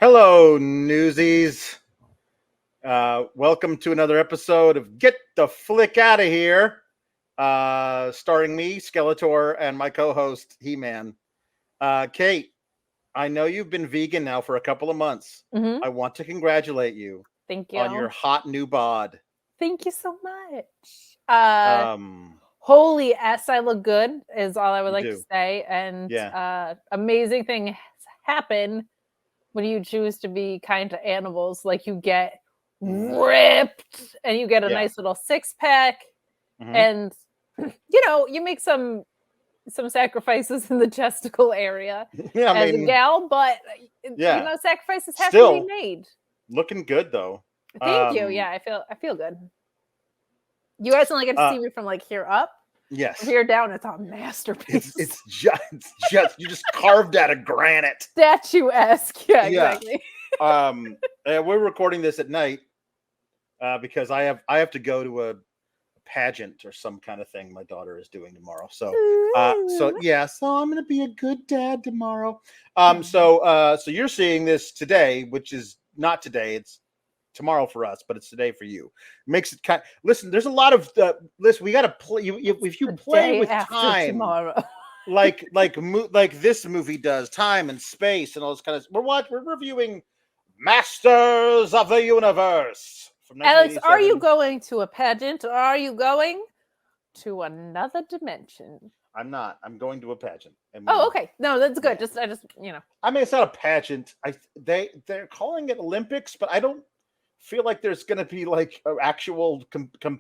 Hello, newsies. Welcome to another episode of Get the Flick Out of Here, starring me, Skeletor, and my co-host, He-Man. Kate, I know you've been vegan now for a couple of months. Mm-hmm. I want to congratulate you Thank you. on your hot new bod. Thank you so much. Holy S, I look good is all I would like to say. And amazing things happen when you choose to be kind to animals. Like you get ripped and you get a nice little six-pack. And you make some sacrifices in the chesticle area as a gal, but sacrifices have to be made. Looking good though. Thank you. Yeah, I feel good. You guys only get to see me from like here up. Yes. From here down, it's a masterpiece. It's just you just carved out of granite. Statuesque. Yeah, exactly. We're recording this at night because I have to go to a pageant or some kind of thing my daughter is doing tomorrow. So I'm gonna be a good dad tomorrow. So you're seeing this today, which is not today, it's tomorrow for us, but it's today for you. Makes it kind. Listen, there's a lot of listen. We got to play. If you play with time, tomorrow. like this movie does, time and space and all this kind of. We're reviewing Masters of the Universe. Alex, are you going to a pageant or are you going to another dimension? I'm not. I'm going to a pageant. Okay. No, that's good. I mean, it's not a pageant. They're calling it Olympics, but I don't feel like there's going to be like an actual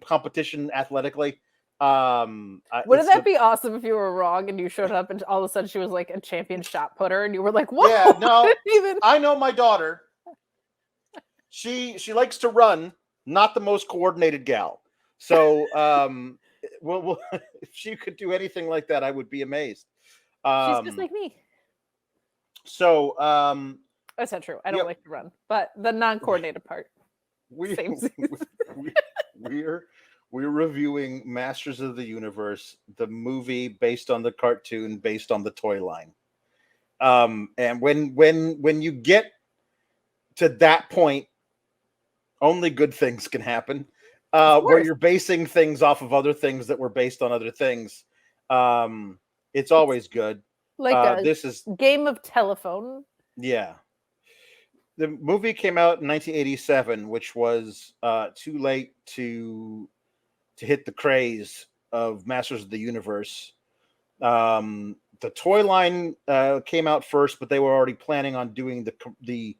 competition athletically. Wouldn't that be awesome if you were wrong and you showed up and all of a sudden she was like a champion shot putter and you were like, whoa. Yeah, no, I know my daughter. She likes to run, not the most coordinated gal. So, well, if she could do anything like that, I would be amazed. She's just like me. So, that's not true. I don't like to run, but the non-coordinated part. We're reviewing Masters of the Universe, the movie based on the cartoon, based on the toy line. And when you get to that point, only good things can happen. Where you're basing things off of other things that were based on other things. It's always good. Like this is game of telephone. Yeah. The movie came out in 1987, which was too late to hit the craze of Masters of the Universe. The toy line came out first, but they were already planning on doing the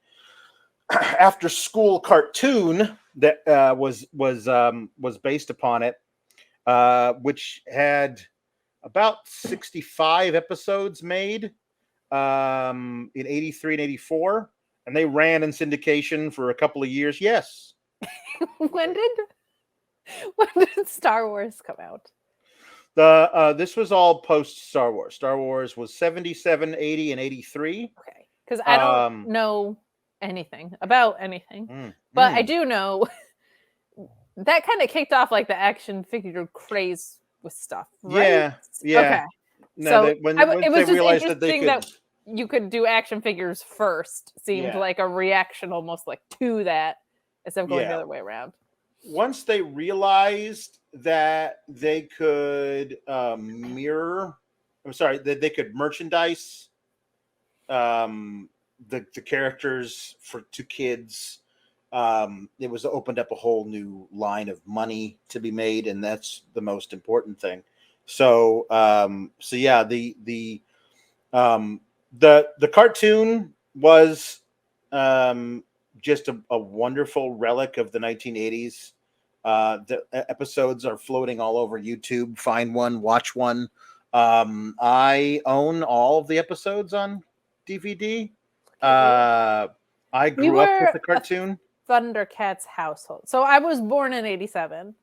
after school cartoon that was based upon it, which had about 65 episodes made in 83 and 84. And they ran in syndication for a couple of years. Yes. When did Star Wars come out? This was all post Star Wars. Star Wars was 77, 80, and 83. Okay. Because I don't know anything about anything. But I do know that kind of kicked off like the action figure craze with stuff, right? Yeah. Okay. No, so it was they just realized that they could... that you could do action figures first seemed like a reaction almost like to that instead of going the other way around. Once they realized that they could that they could merchandise the characters to kids, it was opened up a whole new line of money to be made, and that's the most important thing. So the cartoon was just a wonderful relic of the 1980s. The episodes are floating all over YouTube. Find one, watch one. I own all of the episodes on DVD. I grew up with the cartoon. Thundercats household. So I was born in 87,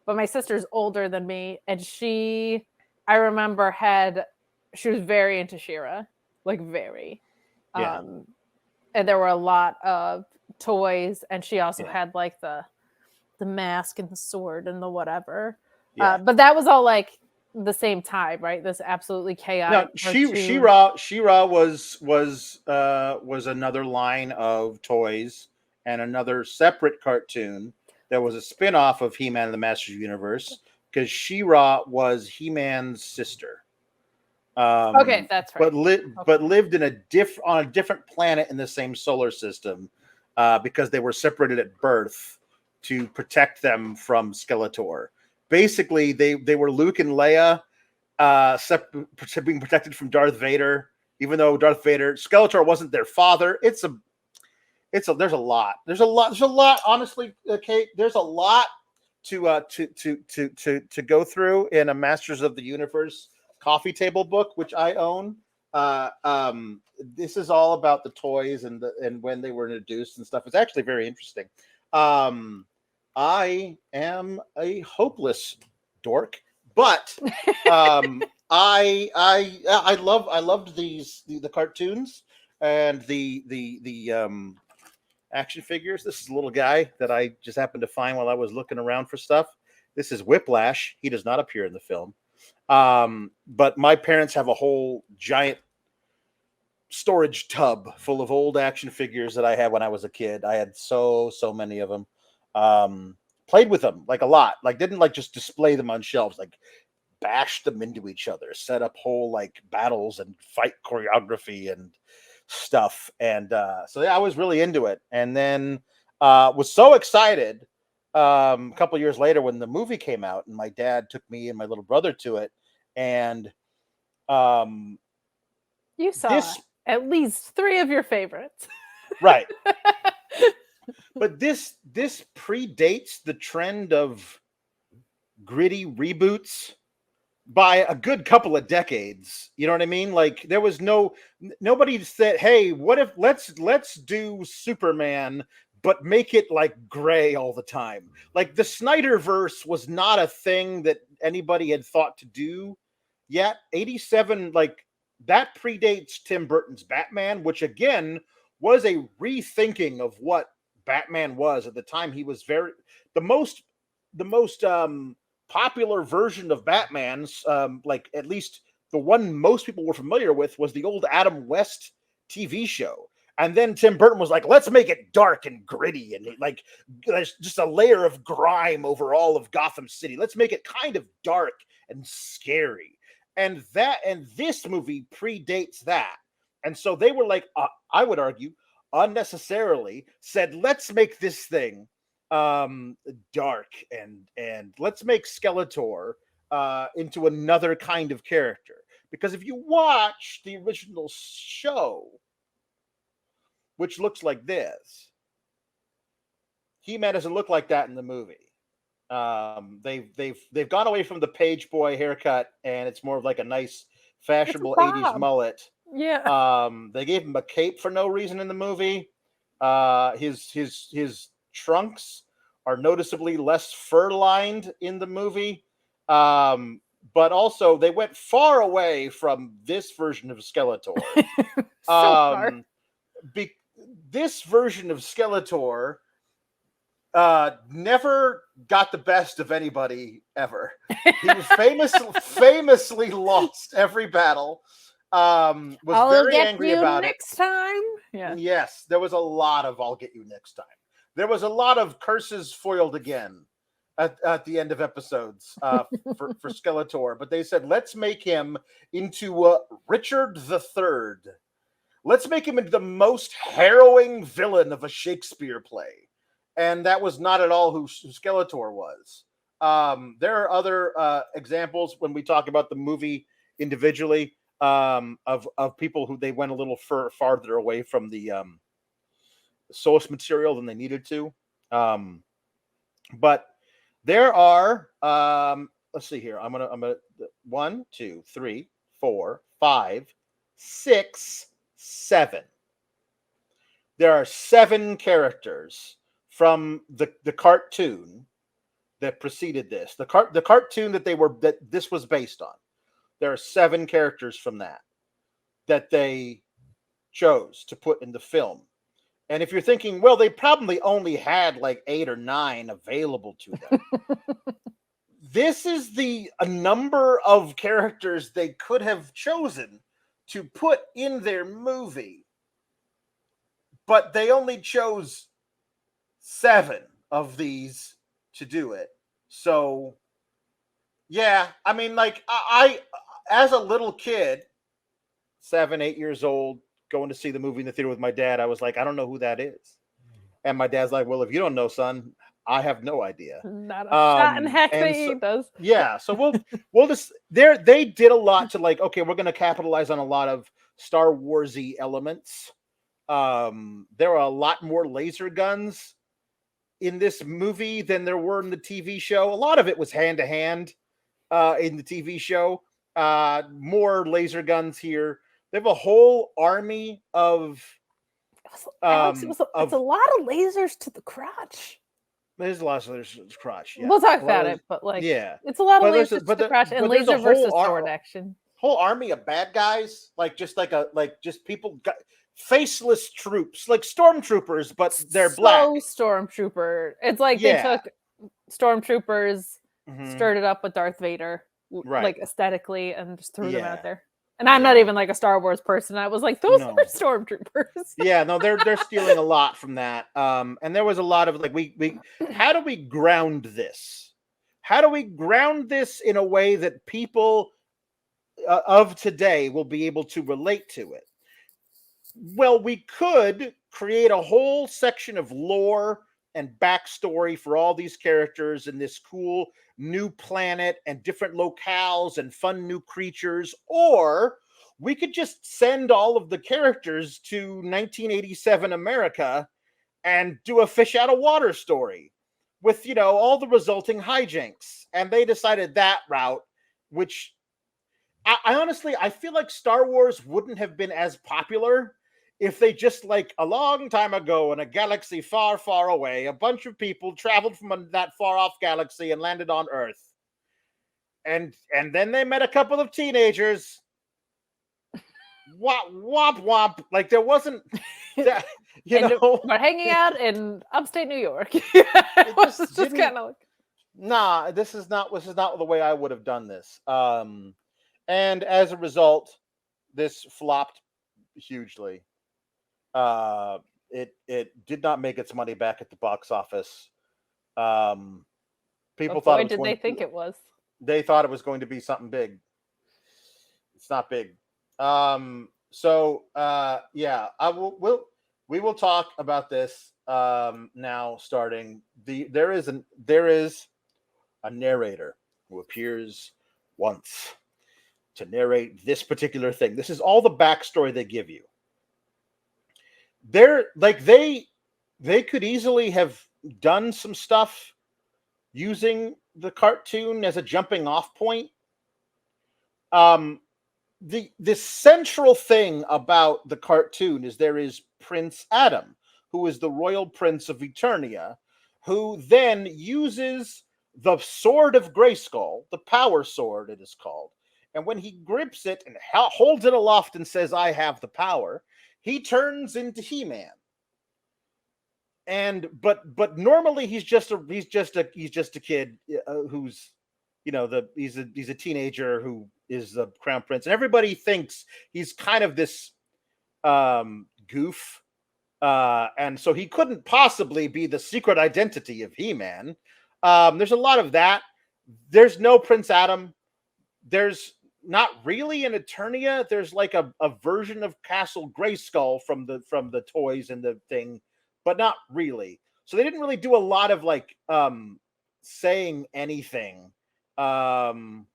but my sister's older than me, and I remember she was very into She-Ra. Like very. And there were a lot of toys, and she also had like the mask and the sword and the whatever. But that was all like the same time, right? This absolutely No, chaotic cartoon. She-Ra was another line of toys and another separate cartoon that was a spin-off of He-Man and the Masters Universe, because She-Ra was He-Man's sister. Okay, that's right. But lived in on a different planet in the same solar system, because they were separated at birth to protect them from Skeletor. Basically, they were Luke and Leia, being protected from Darth Vader, even though Skeletor wasn't their father. There's a lot. Honestly, Kate, there's a lot to go through in a Masters of the Universe coffee table book, which I own. This is all about the toys and when they were introduced and stuff. It's actually very interesting. I am a hopeless dork, but I loved the cartoons and the action figures. This is a little guy that I just happened to find while I was looking around for stuff. This is Whiplash. He does not appear in the film. But my parents have a whole giant storage tub full of old action figures that I had when I was a kid. I had so many of them. Played with them like a lot. Like didn't like just display them on shelves. Like bashed them into each other. Set up whole like battles and fight choreography and stuff. And so yeah, I was really into it. And then was so excited a couple years later when the movie came out, and my dad took me and my little brother to it. And you saw at least 3 of your favorites. Right. But this predates the trend of gritty reboots by a good couple of decades. You know what I mean? Like there was nobody said, hey, what if let's do Superman, but make it like gray all the time. Like the Snyderverse was not a thing that anybody had thought to do yet. 87, like that predates Tim Burton's Batman, which again was a rethinking of what Batman was at the time. He was the most popular version of Batman's, like at least the one most people were familiar with, was the old Adam West TV show. And then Tim Burton was like, let's make it dark and gritty and like there's just a layer of grime over all of Gotham City. Let's make it kind of dark and scary. And this movie predates that. And so they were like, I would argue, unnecessarily said, let's make this thing dark and let's make Skeletor into another kind of character. Because if you watch the original show, which looks like this, He-Man doesn't look like that in the movie. They've gone away from the page boy haircut, and it's more of like a nice fashionable 80s mullet. Yeah. They gave him a cape for no reason in the movie. His trunks are noticeably less fur-lined in the movie. But also they went far away from this version of Skeletor. This version of Skeletor never got the best of anybody ever. He was famously lost every battle. Was very angry about it. Next time. Yeah. Yes, there was a lot of "I'll get you next time." There was a lot of curses foiled again at the end of episodes for Skeletor. But they said, let's make him into Richard III. Let's make him into the most harrowing villain of a Shakespeare play. And that was not at all who Skeletor was. There are other examples when we talk about the movie individually of people who they went a little farther away from the source material than they needed to. But there are, let's see here. I'm gonna 1, 2, 3, 4, 5, 6, 7. There are 7 characters from the cartoon that preceded this. The cartoon that this was based on. There are 7 characters from that they chose to put in the film. And if you're thinking, well, they probably only had like 8 or 9 available to them. this is a number of characters they could have chosen to put in their movie, but they only chose 7 of these to do it. So, yeah, I mean, like, I as a little kid, 7, 8 years old, going to see the movie in the theater with my dad, I was like, I don't know who that is. And my dad's like, well, if you don't know, son, I have no idea. Not a shot in heck that he does. Yeah, so we'll just they did a lot to, like, okay, we're going to capitalize on a lot of Star Warsy elements. There are a lot more laser guns in this movie than there were in the TV show. A lot of it was hand to hand in the TV show. More laser guns here. They have a whole army of. Alex, it's a lot of lasers to the crotch. There's a lot of lasers to the crotch. Yeah. We'll talk about it, but like, yeah, it's a lot of lasers to the crotch and laser versus sword action. Whole army of bad guys, like just people, faceless troops, like stormtroopers, but they're black. Stormtrooper. It's like they took stormtroopers, stirred it up with Darth Vader, like aesthetically, and just threw them out there. And I'm not even like a Star Wars person. I was like, those are stormtroopers. Yeah, no, they're stealing a lot from that. And there was a lot of like, we how do we ground this? How do we ground this in a way that people of today will be able to relate to it? Well, we could create a whole section of lore and backstory for all these characters in this cool new planet and different locales and fun new creatures, or we could just send all of the characters to 1987 America and do a fish out of water story with, all the resulting hijinks. And they decided that route, which I honestly, I feel like Star Wars wouldn't have been as popular if they just, like, a long time ago in a galaxy far, far away, a bunch of people traveled from that far off galaxy and landed on Earth. And then they met a couple of teenagers. Womp, womp, womp. Like, there wasn't that, But hanging out in upstate New York. It was just kind of like, nah, this is not the way I would have done this. And as a result, this flopped hugely. It did not make its money back at the box office. People thought it was did they think it was? They thought it was going to be something big. It's not big. We will talk about this now. Starting there is a narrator who appears once to narrate this particular thing. This is all the backstory they give you. They could easily have done some stuff using the cartoon as a jumping off point. The central thing about the cartoon is there is Prince Adam, who is the royal prince of Eternia, who then uses the sword of Grayskull, the power sword it is called, and when he grips it and holds it aloft and says, "I have the power," he turns into He-Man. But normally he's just a kid who's he's a teenager who is the crown prince, and everybody thinks he's kind of this goof, and so he couldn't possibly be the secret identity of He-Man. There's a lot of that. There's no Prince Adam. There's not really an Eternia. There's like a version of Castle Grayskull from the toys and the thing, but not really. So they didn't really do a lot of like saying anything that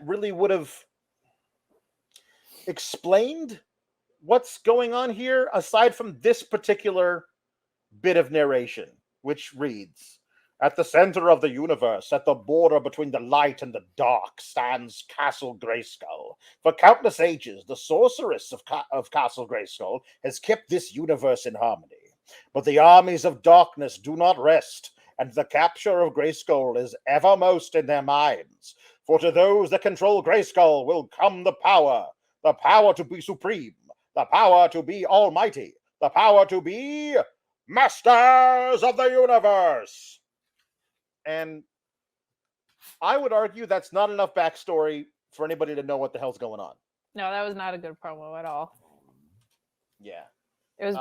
really would have explained what's going on here, aside from this particular bit of narration, which reads: "At the center of the universe, at the border between the light and the dark, stands Castle Grayskull. For countless ages, the sorceress of Castle Grayskull has kept this universe in harmony. But the armies of darkness do not rest, and the capture of Grayskull is evermost in their minds. For to those that control Grayskull will come the power to be supreme, the power to be almighty, the power to be masters of the universe." And I would argue that's not enough backstory for anybody to know what the hell's going on. No, that was not a good promo at all. Yeah. It was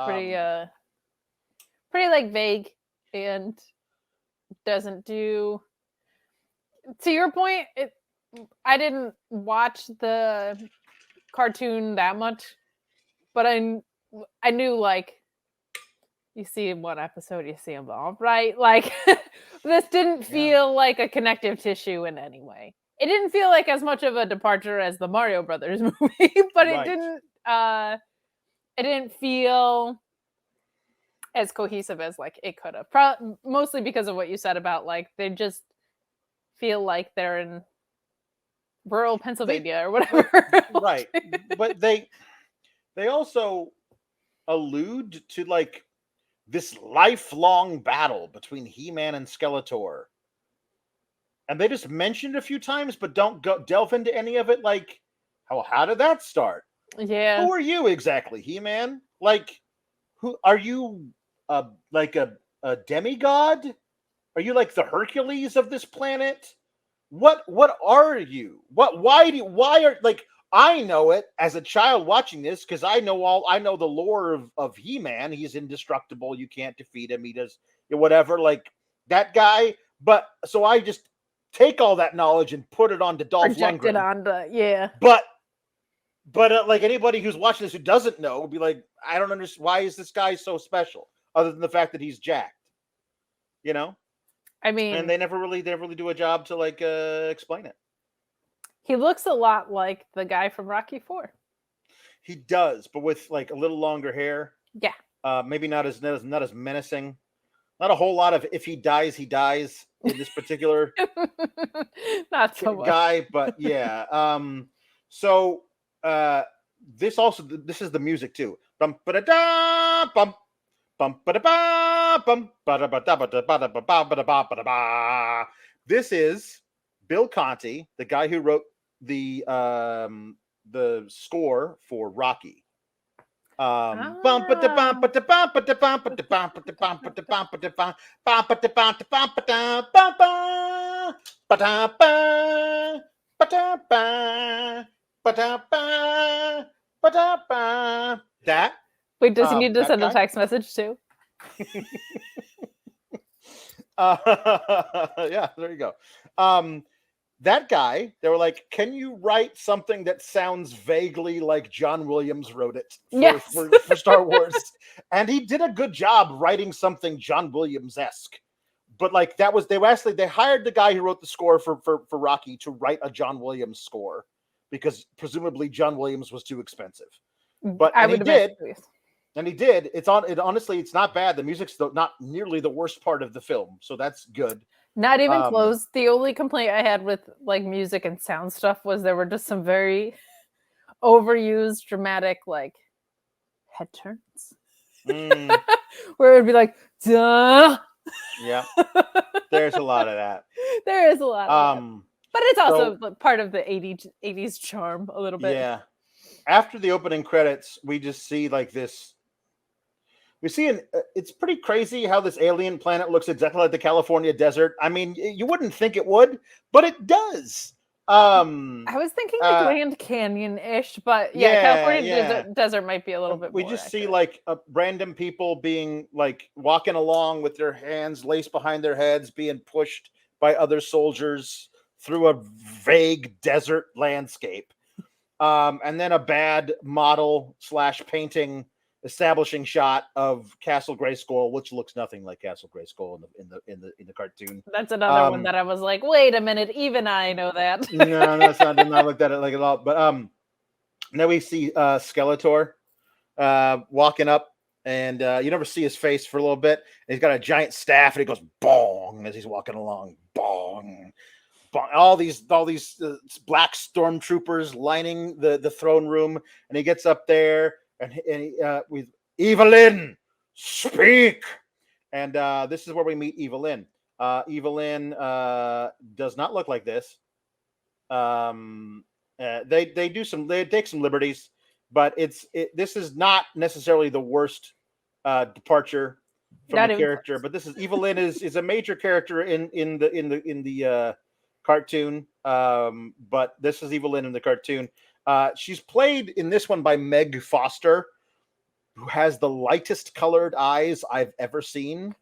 pretty like vague and doesn't do. To your point, I didn't watch the cartoon that much, but I knew, like, you see in one episode, you see them all, right? Like, this didn't feel like a connective tissue in any way. It didn't feel like as much of a departure as the Mario Brothers movie, but it didn't feel as cohesive as like it could have. Mostly because of what you said about, like, they just feel like they're in rural Pennsylvania or whatever. Right. But they also allude to, like, this lifelong battle between He-Man and Skeletor. And they just mentioned it a few times, but don't delve into any of it. Like, how did that start? Yeah. Who are you exactly, He-Man? Like, who are you? Like a demigod? Are you like the Hercules of this planet? What are you? Why are, like, I know it as a child watching this because I know the lore of He-Man. He's indestructible. You can't defeat him. He does whatever, like that guy. But so I just take all that knowledge and put it onto Dolph Lundgren. Project it onto, yeah. But like, anybody who's watching this who doesn't know will be like, I don't understand. Why is this guy so special? Other than the fact that he's jacked, you know? I mean, and they never really do a job to, like, explain it. He looks a lot like the guy from Rocky IV. He does, but with, like, a little longer hair. Yeah. Maybe not as menacing. Not a whole lot of if he dies, he dies in this particular not so much. guy, but yeah. So this is the music too. Bum ba-da-da, bum bum ba-da-ba, bum ba-da-ba-da-ba-da-ba-da-ba-da-ba. This is Bill Conti, the guy who wrote the score for Rocky. That. Wait, does he need to send a text message too? Yeah, there you go. That guy, they were like, can you write something that sounds vaguely like John Williams wrote it for Star Wars? And he did a good job writing something John Williams-esque. But, like, they hired the guy who wrote the score for Rocky to write a John Williams score because presumably John Williams was too expensive. But he did. Honestly, it's not bad. The music's not nearly the worst part of the film, so that's good. Not even close. The only complaint I had with, like, music and sound stuff was there were just some very overused, dramatic, like, head turns. Where it would be like, duh. Yeah. There's a lot of that. There is a lot of that. But it's also part of the 80s charm a little bit. Yeah. After the opening credits, we just see, like, this. We see it's pretty crazy how this alien planet looks exactly like the California desert. I mean, you wouldn't think it would, but it does. I was thinking like Grand Canyon-ish, but California desert might be a little bit more. We just see, like, random people being, like, walking along with their hands laced behind their heads, being pushed by other soldiers through a vague desert landscape. And then a bad model / painting establishing shot of Castle Grayskull, which looks nothing like Castle Grayskull in the cartoon. That's another one that I was like, wait a minute, even I know that. No, that's not. Did not look at it like at all. But now we see Skeletor walking up, and you never see his face for a little bit. And he's got a giant staff, and he goes bong as he's walking along. Bong. All these black stormtroopers lining the throne room, and he gets up there. And with Evelyn, speak. And this is where we meet Evelyn. Evelyn does not look like this. They take some liberties, but this is not necessarily the worst departure from the character, but this is Evelyn is a major character in the cartoon. But this is Evelyn in the cartoon. She's played in this one by Meg Foster, who has the lightest colored eyes I've ever seen.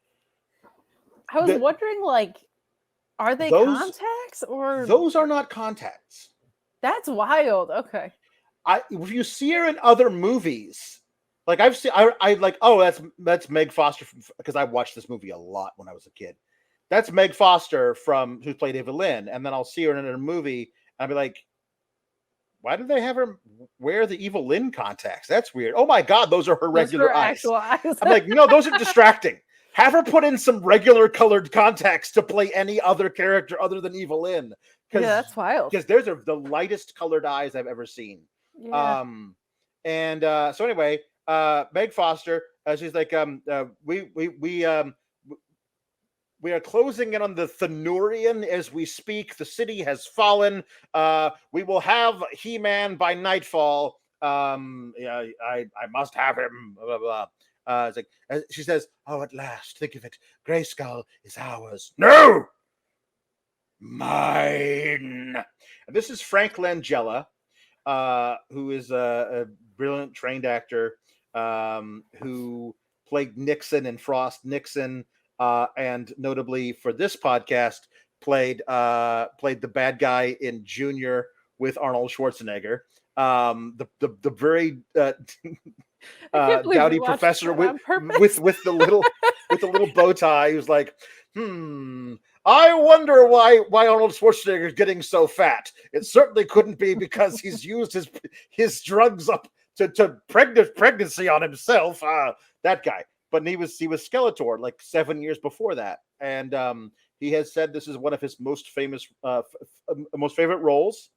I was wondering, like, are they contacts or those are not contacts? That's wild. Okay. If you see her in other movies, like I've seen, I like, oh, that's Meg Foster because I watched this movie a lot when I was a kid. That's Meg Foster who played Evelyn, and then I'll see her in a movie, and I'll be like, why did they have her wear the Evelyn contacts? That's weird. Oh my God, those are her regular eyes. Actual eyes. I'm like, no, those are distracting. Have her put in some regular colored contacts to play any other character other than Evelyn. Yeah, that's wild. Because those are the lightest colored eyes I've ever seen. Yeah. So anyway, Meg Foster, she's like, we are closing in on the Thenurian as we speak. The city has fallen. We will have He-Man by nightfall. Yeah, I must have him. Blah, blah, blah. It's like, she says, oh, at last, think of it. Grayskull is ours. No! Mine. And this is Frank Langella, who is a brilliant trained actor who played Nixon in Frost Nixon, and notably for this podcast, played the bad guy in Junior with Arnold Schwarzenegger. The very dowdy professor with the little bow tie, who's like, I wonder why Arnold Schwarzenegger is getting so fat. It certainly couldn't be because he's used his drugs up to pregnancy on himself. That guy. But he was Skeletor like 7 years before that, and he has said this is one of his most famous, most favorite roles,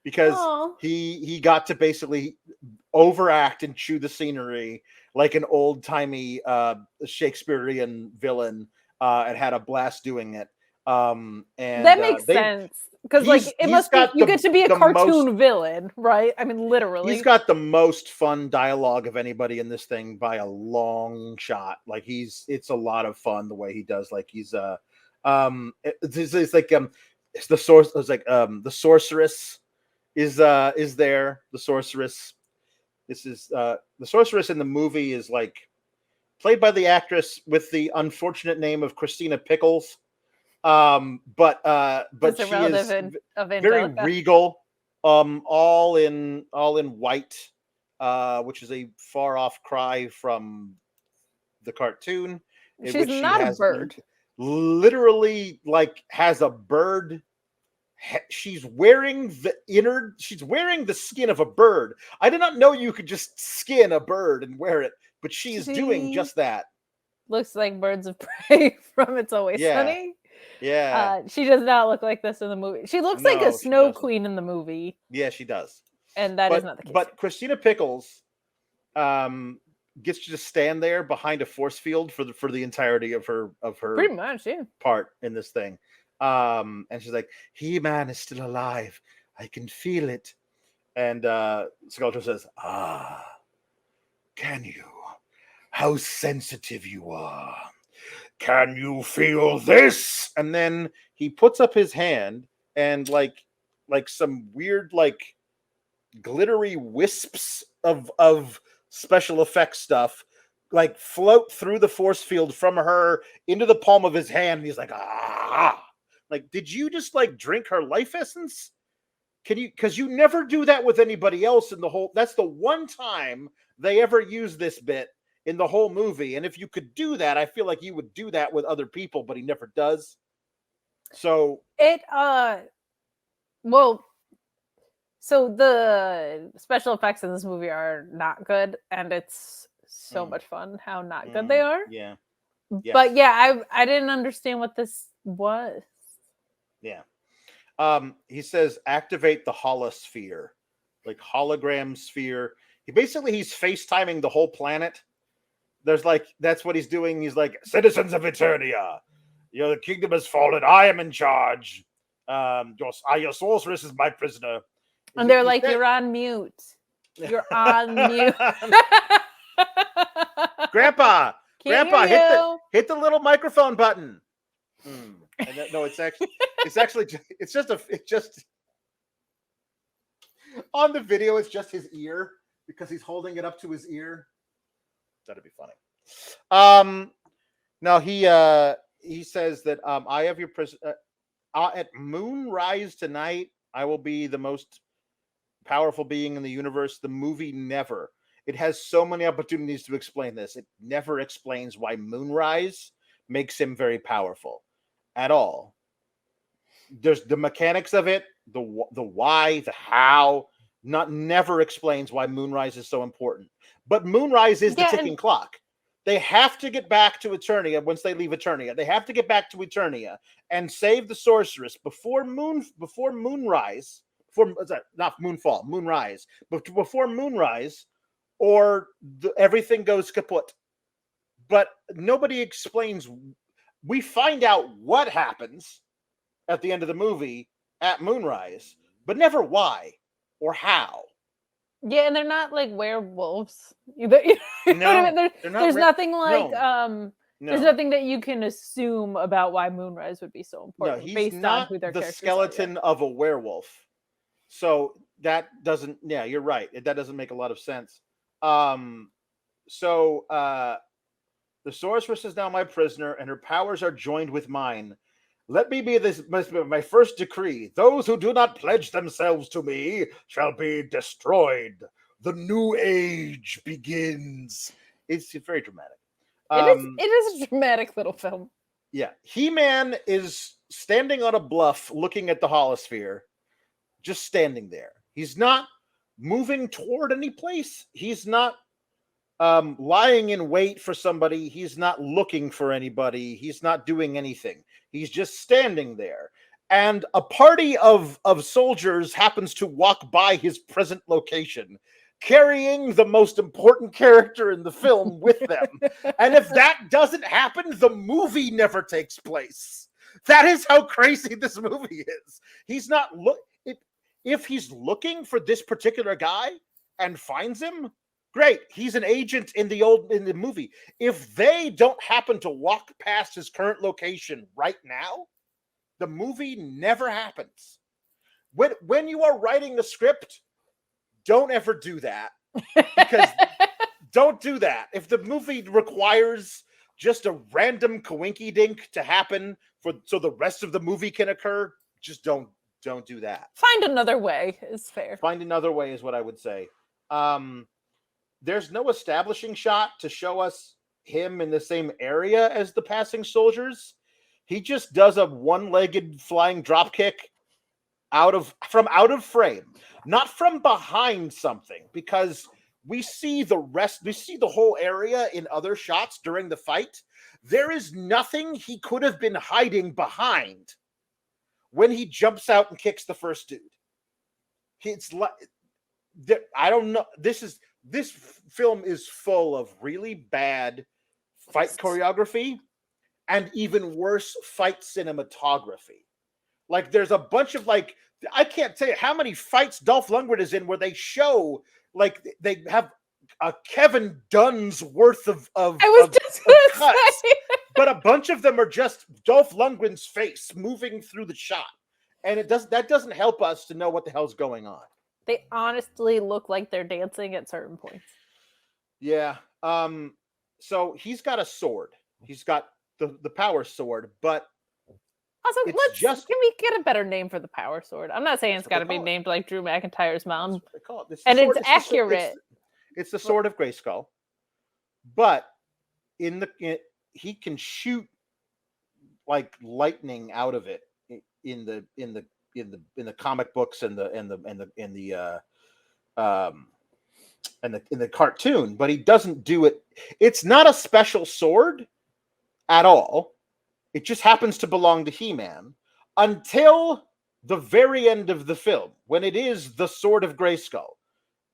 because he got to basically overact and chew the scenery like an old timey Shakespearean villain, and had a blast doing it. And that makes sense, because like it must be you get to be a cartoon villain, right? I mean, literally. He's got the most fun dialogue of anybody in this thing by a long shot. Like it's a lot of fun the way he does. Like he's it's like it's the source. It's like the sorceress is there. The sorceress. This is the sorceress in the movie is like played by the actress with the unfortunate name of Christina Pickles. But she is very regal, all in white, which is a far off cry from the cartoon. She's not a bird. Literally, like, has a bird. She's wearing the skin of a bird. I did not know you could just skin a bird and wear it, but she's doing just that. Looks like Birds of Prey from It's Always Sunny. Yeah. She does not look like this in the movie. She looks like a snow queen in the movie. Yeah, she does. And that is not the case. But Christina Pickles gets to just stand there behind a force field for the entirety of her pretty much, yeah, part in this thing. And she's like, He-Man is still alive. I can feel it. And Skeletor says, can you? How sensitive you are. Can you feel this? And then he puts up his hand, and like some weird, like, glittery wisps of special effects stuff like float through the force field from her into the palm of his hand, and he's like, like, did you just like drink her life essence? Can you? Because you never do that with anybody else in the whole. That's the one time they ever use this bit in the whole movie. And if you could do that, I feel like you would do that with other people, but he never does. So so the special effects in this movie are not good, and it's so much fun how not good they are. Yeah. Yes. But yeah, I didn't understand what this was. Yeah. He says activate the holosphere, like hologram sphere. He's FaceTiming the whole planet. There's like, that's what he's doing. He's like, citizens of Eternia, the kingdom has fallen. I am in charge. Your sorceress is my prisoner. And they're like, you're on mute. You're on mute. Grandpa, Grandpa, hit the little microphone button. No, it's just on the video. It's just his ear because he's holding it up to his ear. That'd be funny. No, he says that I have your at moonrise tonight. I will be the most powerful being in the universe. The movie never. It has so many opportunities to explain this. It never explains why moonrise makes him very powerful at all. There's the mechanics of it, the why, the how. Never explains why moonrise is so important. But moonrise is the ticking clock. They have to get back to Eternia once they leave Eternia. They have to get back to Eternia and save the sorceress before moonrise. Not moonfall, moonrise. But before moonrise, or everything goes kaput. But nobody explains. We find out what happens at the end of the movie at moonrise, but never why or how. Yeah, and they're not like werewolves. You know what I mean? There's nothing like there's nothing that you can assume about why moonrise would be so important. No, he's based not on who their the characters skeleton are. of a werewolf. So that doesn't. Yeah, you're right. That doesn't make a lot of sense. The sorceress is now my prisoner, and her powers are joined with mine. Let me be my first decree. Those who do not pledge themselves to me shall be destroyed. The new age begins. It's very dramatic. It is a dramatic little film. Yeah. He-Man is standing on a bluff looking at the holosphere, just standing there. He's not moving toward any place. He's not lying in wait for somebody. He's not looking for anybody. He's not doing anything. He's just standing there. And a party of soldiers happens to walk by his present location, carrying the most important character in the film with them. And if that doesn't happen, the movie never takes place. That is how crazy this movie is. He's not if he's looking for this particular guy and finds him, great. He's an agent in the movie. If they don't happen to walk past his current location right now, the movie never happens. When you are writing a script, don't ever do that. Because don't do that. If the movie requires just a random coinky-dink to happen so the rest of the movie can occur, just don't do that. Find another way is fair. Find another way is what I would say. There's no establishing shot to show us him in the same area as the passing soldiers. He just does a one-legged flying drop kick out of frame, not from behind something, because we see the whole area in other shots during the fight. There is nothing he could have been hiding behind when he jumps out and kicks the first dude. It's like, I don't know. This film is full of really bad fight choreography and even worse fight cinematography. Like there's a bunch of I can't tell you how many fights Dolph Lundgren is in where they show they have a Kevin Dunn's worth of cuts, but a bunch of them are just Dolph Lundgren's face moving through the shot, and that doesn't help us to know what the hell's going on. They honestly look like they're dancing at certain points. Yeah. So he's got a sword. He's got the power sword, but also can we get a better name for the power sword? I'm not saying it's got to be named like Drew McIntyre's mom. It's accurate. It's the sword of Grayskull, but he can shoot like lightning out of it in the comic books and the cartoon, but he doesn't do it. It's not a special sword at all. It just happens to belong to He-Man until the very end of the film, when it is the Sword of Grayskull.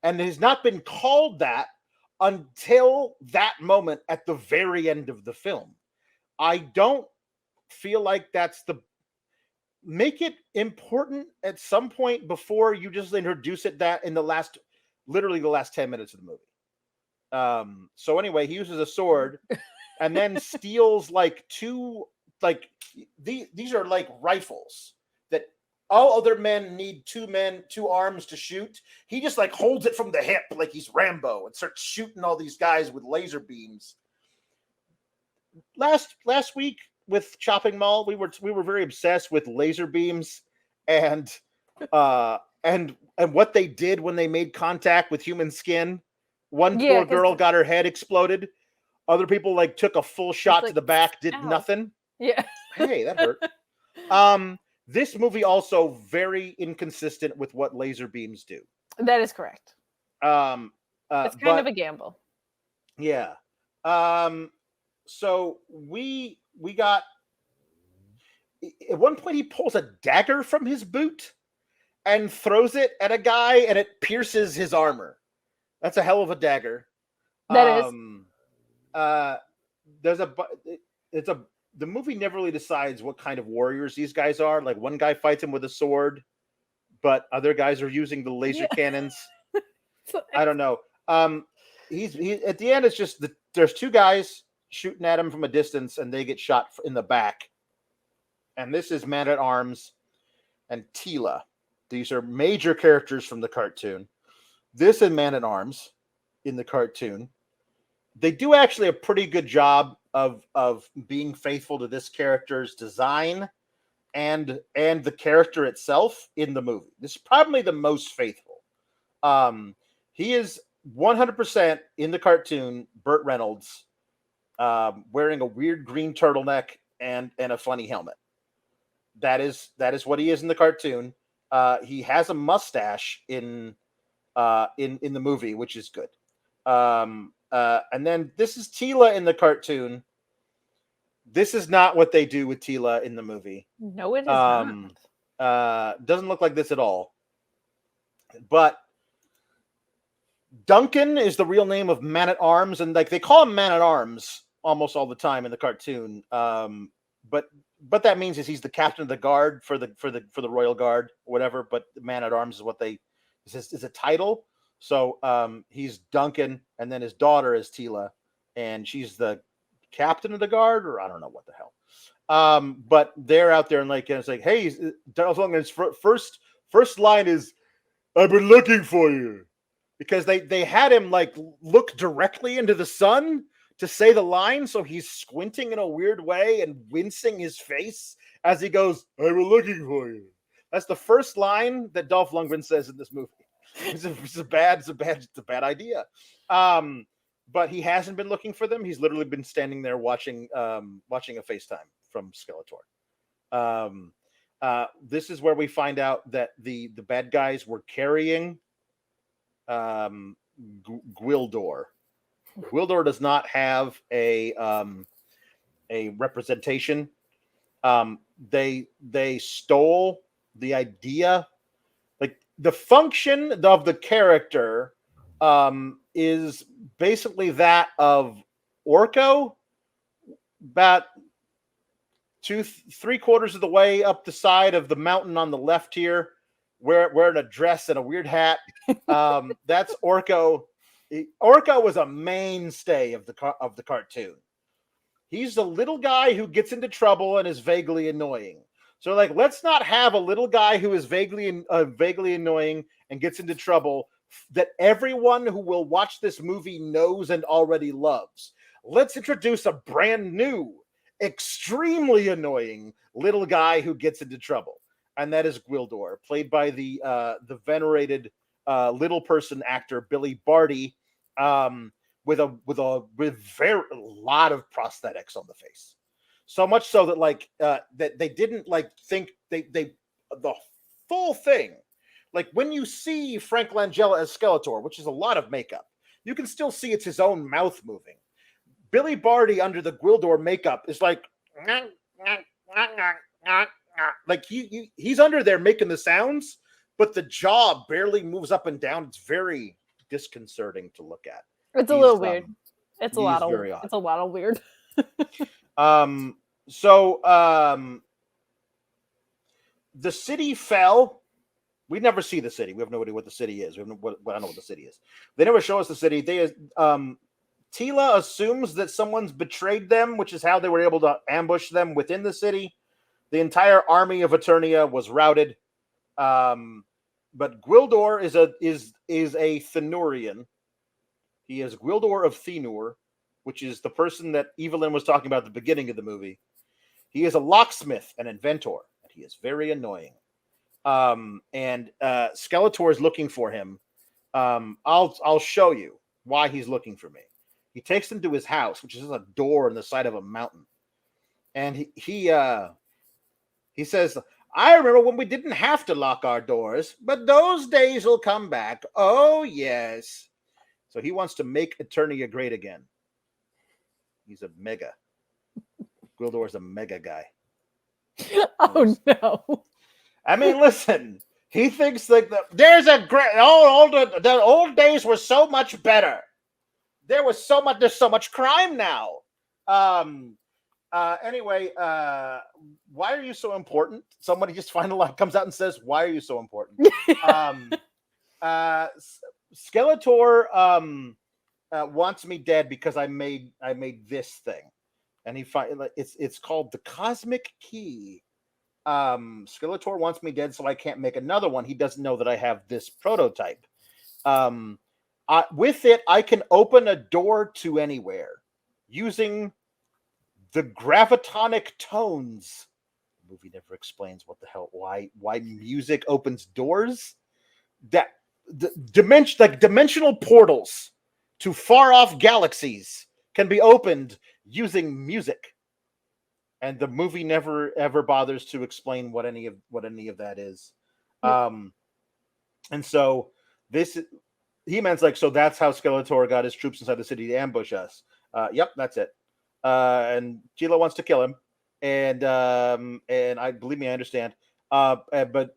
And it has not been called that until that moment at the very end of the film. I don't feel like make it important at some point before you just introduce it that in literally the last 10 minutes of the movie. So anyway, he uses a sword and then steals like two, like these are like rifles that all other men need two arms to shoot. He just like holds it from the hip like he's Rambo and starts shooting all these guys with laser beams. Last week with Chopping Mall, we were very obsessed with laser beams and what they did when they made contact with human skin. One poor girl got her head exploded. Other people like took a full shot to the back, did nothing. Yeah. Hey, that hurt. This movie also very inconsistent with what laser beams do. That is correct. It's kind of a gamble. Yeah. So we got, at one point he pulls a dagger from his boot and throws it at a guy and it pierces his armor. That's a hell of a dagger. That is. The movie never really decides what kind of warriors these guys are. Like one guy fights him with a sword, but other guys are using the laser cannons. I don't know. He at the end, it's just there's two guys shooting at him from a distance and they get shot in the back. And this is Man-at-Arms and Teela. These are major characters from the cartoon. This and Man-at-Arms in the cartoon. They do actually a pretty good job of being faithful to this character's design and the character itself in the movie. This is probably the most faithful. He is 100% in the cartoon Burt Reynolds, wearing a weird green turtleneck and a funny helmet. That is what he is in the cartoon. He has a mustache in the movie, which is good. And then this is Teela in the cartoon. This is not what they do with Teela in the movie. No, it is not. Doesn't look like this at all. But Duncan is the real name of Man-at-Arms, and like they call him Man-at-Arms almost all the time in the cartoon. But that means is he's the captain of the guard for the Royal Guard, or whatever. But Man-at-Arms is what is a title. So he's Duncan, and then his daughter is Teela, and she's the captain of the guard, or I don't know what the hell. But they're out there and like it's like, hey, Dolph Lundgren's first line is, "I've been looking for you," because they had him like look directly into the sun to say the line, so he's squinting in a weird way and wincing his face as he goes, "I've been looking for you." That's the first line that Dolph Lundgren says in this movie. It's a bad idea. But he hasn't been looking for them. He's literally been standing there watching a FaceTime from Skeletor. This is where we find out that the bad guys were carrying Gwildor. Gwildor does not have a representation. They stole the idea. The function of the character is basically that of Orko, about 3/4 of the way up the side of the mountain on the left here, wearing a dress and a weird hat. That's Orko. Orko was a mainstay of the cartoon. He's the little guy who gets into trouble and is vaguely annoying. So, like, let's not have a little guy who is vaguely annoying and gets into trouble that everyone who will watch this movie knows and already loves. Let's introduce a brand new, extremely annoying little guy who gets into trouble, and that is Gwildor, played by the venerated little person actor Billy Barty, with a lot of prosthetics on the face. So much so that that they didn't think the full thing. Like when you see Frank Langella as Skeletor, which is a lot of makeup, you can still see it's his own mouth moving. Billy Barty under the Gwildor makeup is like he's under there making the sounds, but the jaw barely moves up and down. It's very disconcerting to look at. It's a little weird. It's a lot of weird. The city fell. We never see the city. We have no idea what the city is. I don't know what the city is. They never show us the city. Tila assumes that someone's betrayed them, which is how they were able to ambush them within the city. The entire army of Eternia was routed. But Gwildor is a Thenurian. He is Gwildor of Thenur, which is the person that Evelyn was talking about at the beginning of the movie. He is a locksmith and inventor, and he is very annoying. And Skeletor is looking for him. I'll show you why he's looking for me. He takes him to his house, which is a door in the side of a mountain, and he says, "I remember when we didn't have to lock our doors, but those days will come back. Oh yes." So he wants to make Eternia great again. He's a mega. Gwildor's a mega guy. Oh no! I mean, listen. He thinks like there's a great the old days were so much better. There's so much crime now. Anyway, why are you so important? Somebody just finally comes out and says, "Why are you so important?" Skeletor wants me dead because I made this thing, and it's called the Cosmic Key. Skeletor wants me dead, so I can't make another one. He doesn't know that I have this prototype. With it, I can open a door to anywhere using the gravitonic tones. The movie never explains what the hell, why music opens doors. That dimensional portals to far off galaxies can be opened using music, and the movie never ever bothers to explain what any of that is. And so this. He-Man's like, so that's how Skeletor got his troops inside the city to ambush us. Yep, that's it. And Tila wants to kill him, and I believe me, I understand. But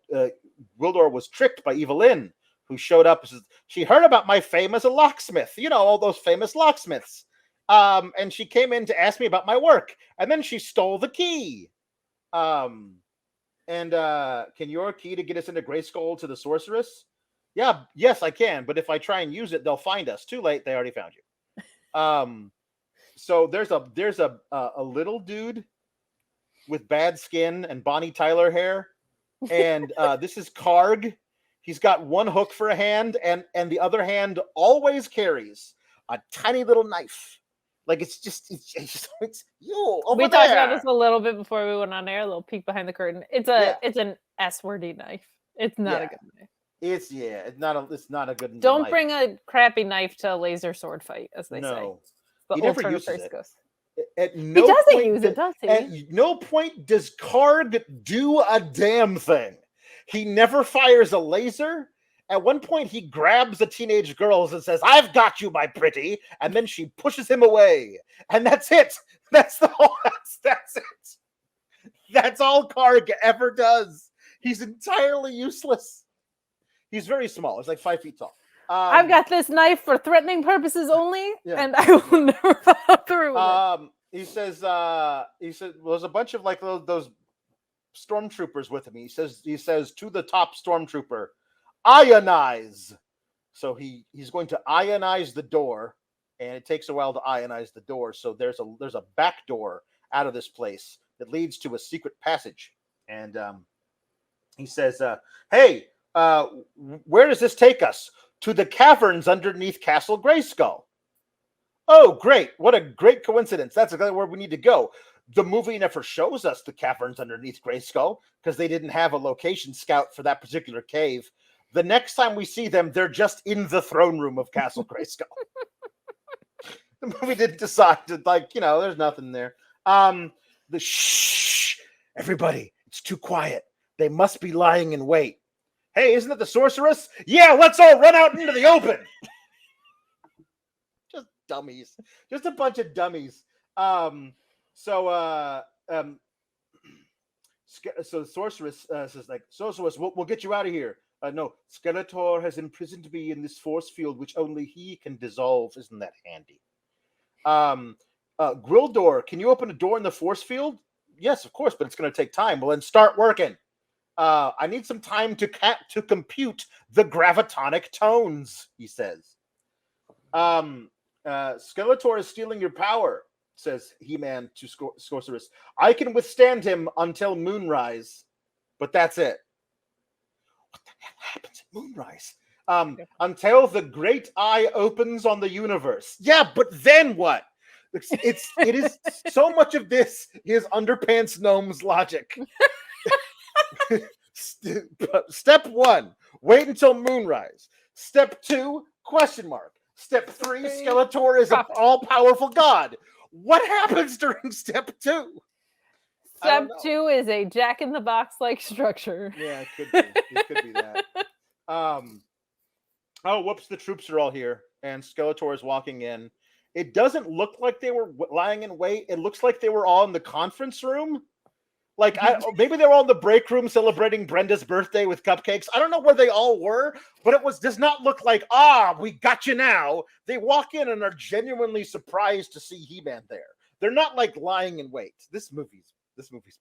Gwildor was tricked by Evelyn, who showed up. She heard about my fame as a locksmith. You know, all those famous locksmiths. And she came in to ask me about my work, and then she stole the key. Can your key to get us into Grayskull to the sorceress? Yes, I can. But if I try and use it, they'll find us. Too late. They already found you. So there's a little dude with bad skin and Bonnie Tyler hair, and this is Karg. He's got one hook for a hand, and the other hand always carries a tiny little knife. Like it's you over we there. talked about this a little bit before we went on air. A little peek behind the curtain. It's an S-wordy knife. It's not a good knife. It's not a good. Don't bring a crappy knife to a laser sword fight, as they say. He never uses it. At no he doesn't point use it, does he? At no point does Karg do a damn thing. He never fires a laser. At one point, he grabs the teenage girls and says, "I've got you, my pretty," and then she pushes him away, and that's it. That's the whole. That's it. That's all Karg ever does. He's entirely useless. He's very small. He's like 5 feet tall. I've got this knife for threatening purposes only, and I will never follow through with it. He says, well, there's a bunch of like those stormtroopers with him. He says to the top stormtrooper, "Ionize." So he's going to ionize the door, and it takes a while to ionize the door. So there's a back door out of this place that leads to a secret passage, and he says, "Hey, where does this take us?" "To the caverns underneath Castle Grayskull." "Oh, great. What a great coincidence. That's exactly where we need to go." The movie never shows us the caverns underneath Grayskull because they didn't have a location scout for that particular cave. The next time we see them, they're just in the throne room of Castle Grayskull. The movie didn't decide to, there's nothing there. Shh, everybody, it's too quiet. They must be lying in wait. "Hey, isn't it the sorceress?" "Yeah, let's all run out into the open." Just dummies. Just a bunch of dummies. So the sorceress says, like, "Sorceress, we'll get you out of here." "No, Skeletor has imprisoned me in this force field, which only he can dissolve. Isn't that handy?" Gwildor, can you open a door in the force field?" "Yes, of course, but it's going to take time." "Well, then start working. I need some time to compute the gravitonic tones," he says. Skeletor is stealing your power, says He-Man to Sorceress. I can withstand him until moonrise, but that's it. What the hell happens at moonrise? Until the great eye opens on the universe. Yeah, but then what? It is so much of this is underpants gnome's logic. Step 1, wait until moonrise. Step 2, question mark. Step 3, Skeletor is an all-powerful god. What happens during step 2? Step 2 is a Jack-in-the-Box like structure. Yeah, it could be. It could be that. Oh, whoops, the troops are all here. And Skeletor is walking in. It doesn't look like they were lying in wait. It looks like they were all in the conference room. Like, maybe they were all in the break room celebrating Brenda's birthday with cupcakes. I don't know where they all were, but it does not look like, we got you now. They walk in and are genuinely surprised to see He-Man there. They're not like lying in wait. This movie's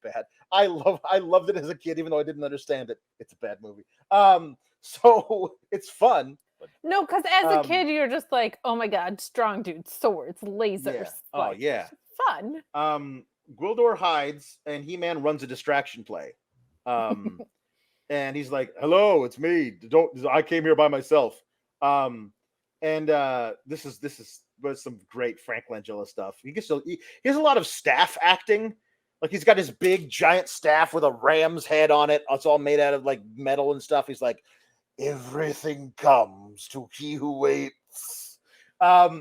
bad. I loved it as a kid, even though I didn't understand it. It's a bad movie. So it's fun. No, because as a kid, you're just like, oh my god, strong dudes, swords, lasers. Yeah. Oh yeah, fun. Gwildor hides, and He-Man runs a distraction play. And he's like, "Hello, it's me. I came here by myself." This is some great Frank Langella stuff. He has a lot of staff acting. Like, he's got his big giant staff with a ram's head on it. It's all made out of like metal and stuff. He's like, everything comes to he who waits.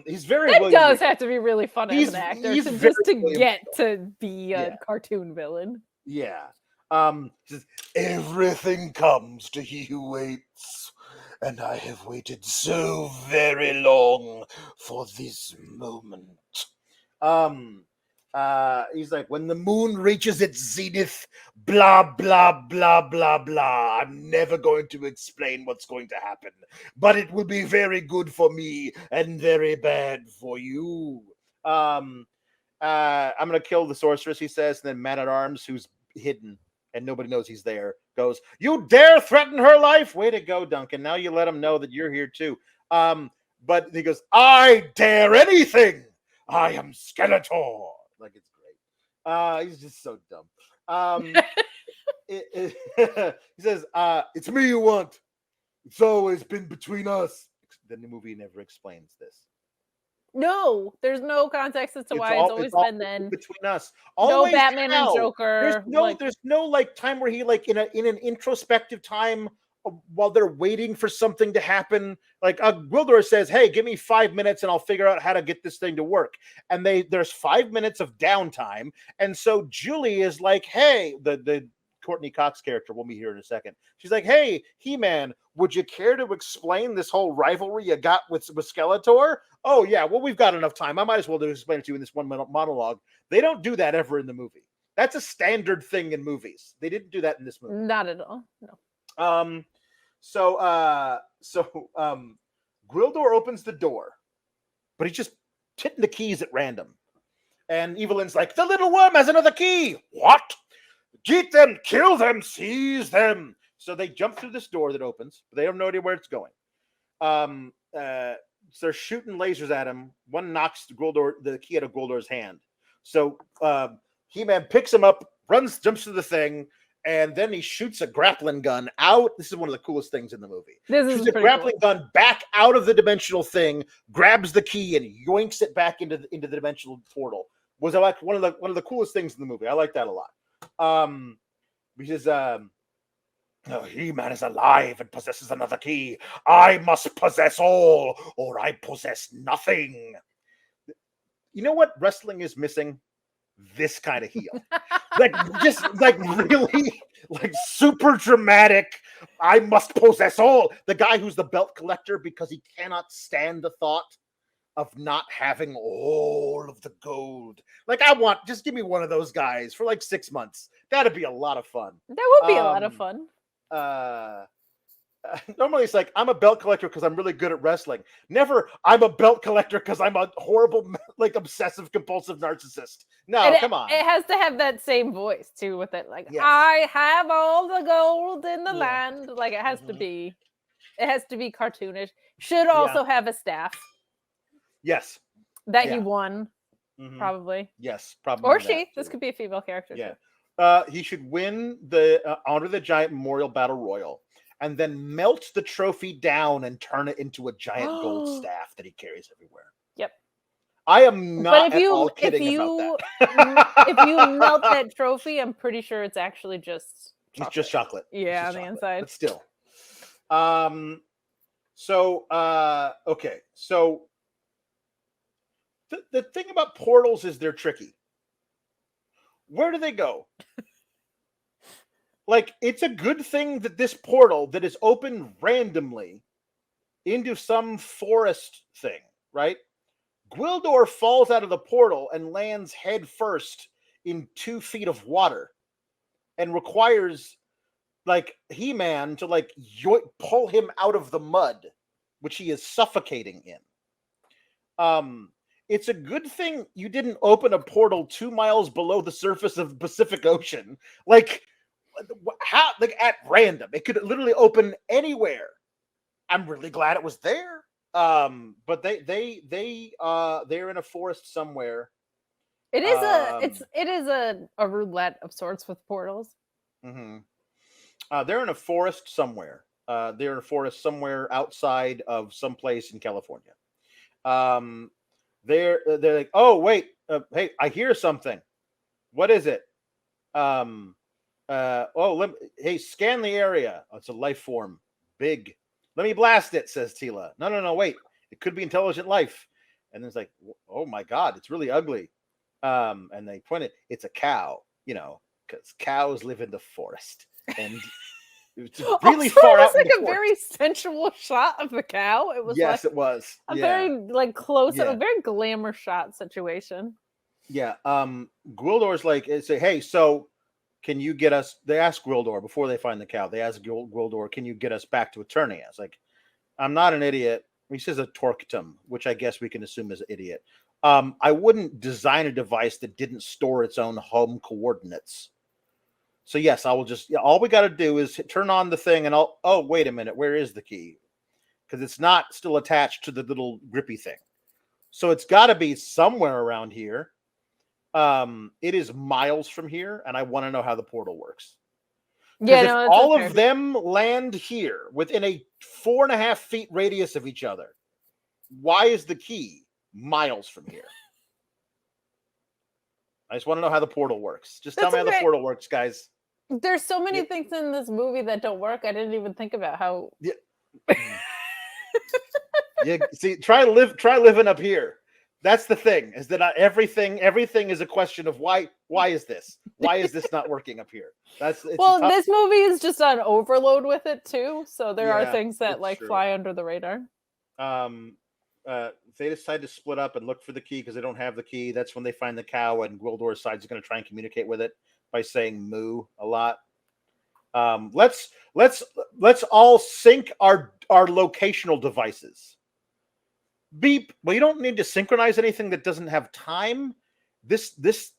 He's very. That does have to be really fun as an actor to get to be a cartoon villain. Yeah. Says, everything comes to he who waits, and I have waited so very long for this moment. He's like, when the moon reaches its zenith, blah, blah, blah, blah, blah. I'm never going to explain what's going to happen, but it will be very good for me and very bad for you. I'm going to kill the sorceress, he says. And then Man-at-Arms, who's hidden and nobody knows he's there, goes, you dare threaten her life? Way to go, Duncan. Now you let him know that you're here too. But he goes, I dare anything. I am Skeletor. Like, it's great. He's just so dumb. He says, it's me you want. It's always been between us. Then the movie never explains this. No, there's no context as to why it's always been then between us. Always no Batman and Joker. There's no like time where he like in an introspective time while they're waiting for something to happen. Like Gwildor says, hey, give me 5 minutes and I'll figure out how to get this thing to work. And there's 5 minutes of downtime. And so Julie is like, hey, the Courtney Cox character, we'll meet here in a second. She's like, hey, He-Man, would you care to explain this whole rivalry you got with Skeletor? Oh, yeah, well, we've got enough time. I might as well explain it to you in this 1 minute monologue. They don't do that ever in the movie. That's a standard thing in movies. They didn't do that in this movie. Not at all. No. Gwildor opens the door, but he's just hitting the keys at random. And Evelyn's like, the little worm has another key. What? Get them, kill them, seize them. So they jump through this door that opens, but they have no idea where it's going. So they're shooting lasers at him. One knocks the key out of Gwildor's hand. So He-Man picks him up, jumps to the thing, and then he shoots a grappling gun out. This is one of the coolest things in the movie. Shoots a grappling gun back out of the dimensional thing, grabs the key, and yoinks it back into the dimensional portal. Was like one of the coolest things in the movie. I like that a lot. Because He-Man is alive and possesses another key. I must possess all, or I possess nothing. You know what wrestling is missing? This kind of heel. Really super dramatic. I must possess all. The guy who's the belt collector because he cannot stand the thought of not having all of the gold. Like, just give me one of those guys for like 6 months. That'd be a lot of fun. That would be a lot of fun. Normally it's like, I'm a belt collector because I'm really good at wrestling. Never, I'm a belt collector because I'm a horrible, like, obsessive compulsive narcissist. No, come on. It has to have that same voice too with it. Like, yes. I have all the gold in the land. Like, it has to be cartoonish. Should also have a staff. Yes. that he won. Probably. Yes, probably. Or she. This could be a female character. Yeah. He should win Honor the Giant Memorial Battle Royal, and then melt the trophy down and turn it into a giant gold staff that he carries everywhere. Yep. I am not at all kidding about that. If you melt that trophy, I'm pretty sure it's actually just chocolate. It's just chocolate. Yeah, on the inside. But still. Okay. So the thing about portals is they're tricky. Where do they go? Like, it's a good thing that this portal that is open randomly into some forest thing, right? Gwildor falls out of the portal and lands head first in 2 feet of water and requires, like, He-Man to, like, pull him out of the mud, which he is suffocating in. It's a good thing you didn't open a portal 2 miles below the surface of the Pacific Ocean. Like, how? Like, at random. It could literally open anywhere. I'm really glad it was there. But they're in a forest somewhere. It is a roulette of sorts with portals. They're in a forest somewhere. They're in a forest somewhere outside of some place in California. They're like, oh wait, hey, I hear something. What is it? Hey, scan the area. Oh, it's a life form, big. Let me blast it, says Tila. No, wait. It could be intelligent life. And it's like, oh my God, it's really ugly. And they point it. It's a cow, because cows live in the forest, and it's really far out. It was like a very sensual shot of the cow. It was it was a very close, a very glamour shot situation. Yeah. Gwildor's like, say, hey, so can you get us? They ask Gwildor before they find the cow. They ask Gwildor, can you get us back to Eternia? It's like, I'm not an idiot. He says a torquetum, which I guess we can assume is an idiot. I wouldn't design a device that didn't store its own home coordinates. So yes, I will just, all we got to do is turn on the thing and oh, wait a minute, where is the key? Because it's not still attached to the little grippy thing. So it's got to be somewhere around here. It is miles from here, and I want to know how the portal works. Yeah, no, if all of them land here within a 4.5 feet radius of each other, why is the key miles from here? I just want to know how the portal works. Just tell me how the portal works, guys. There's so many things in this movie that don't work. I didn't even think about how. Yeah, see, try living up here. That's the thing, is that everything is a question of why is this? Why is this not working up here? This movie is just on overload with it too. So there are things that fly under the radar. They decide to split up and look for the key because they don't have the key. That's when they find the cow, and Gwildor decides he's going to try and communicate with it by saying moo a lot. Let's all sync our locational devices. Beep. Well, you don't need to synchronize anything that doesn't have time. This is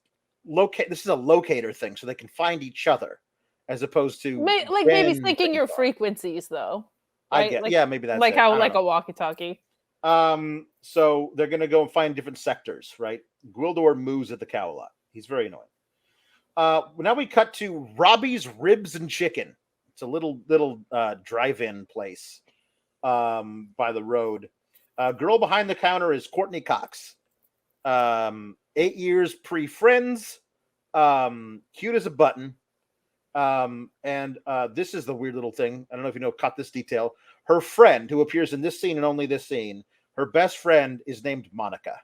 a locator thing, so they can find each other, as opposed to maybe syncing your frequencies, though. Right? I get, maybe that's how a walkie-talkie. So they're gonna go and find different sectors, right? Gwildor moos at the cow a lot. He's very annoying. Now we cut to Robbie's Ribs and Chicken. It's a little drive-in place by the road. Girl behind the counter is Courtney Cox. 8 years pre-Friends. Cute as a button. And this is the weird little thing. I don't know if you know, caught this detail. Her friend, who appears in this scene and only this scene, her best friend is named Monica.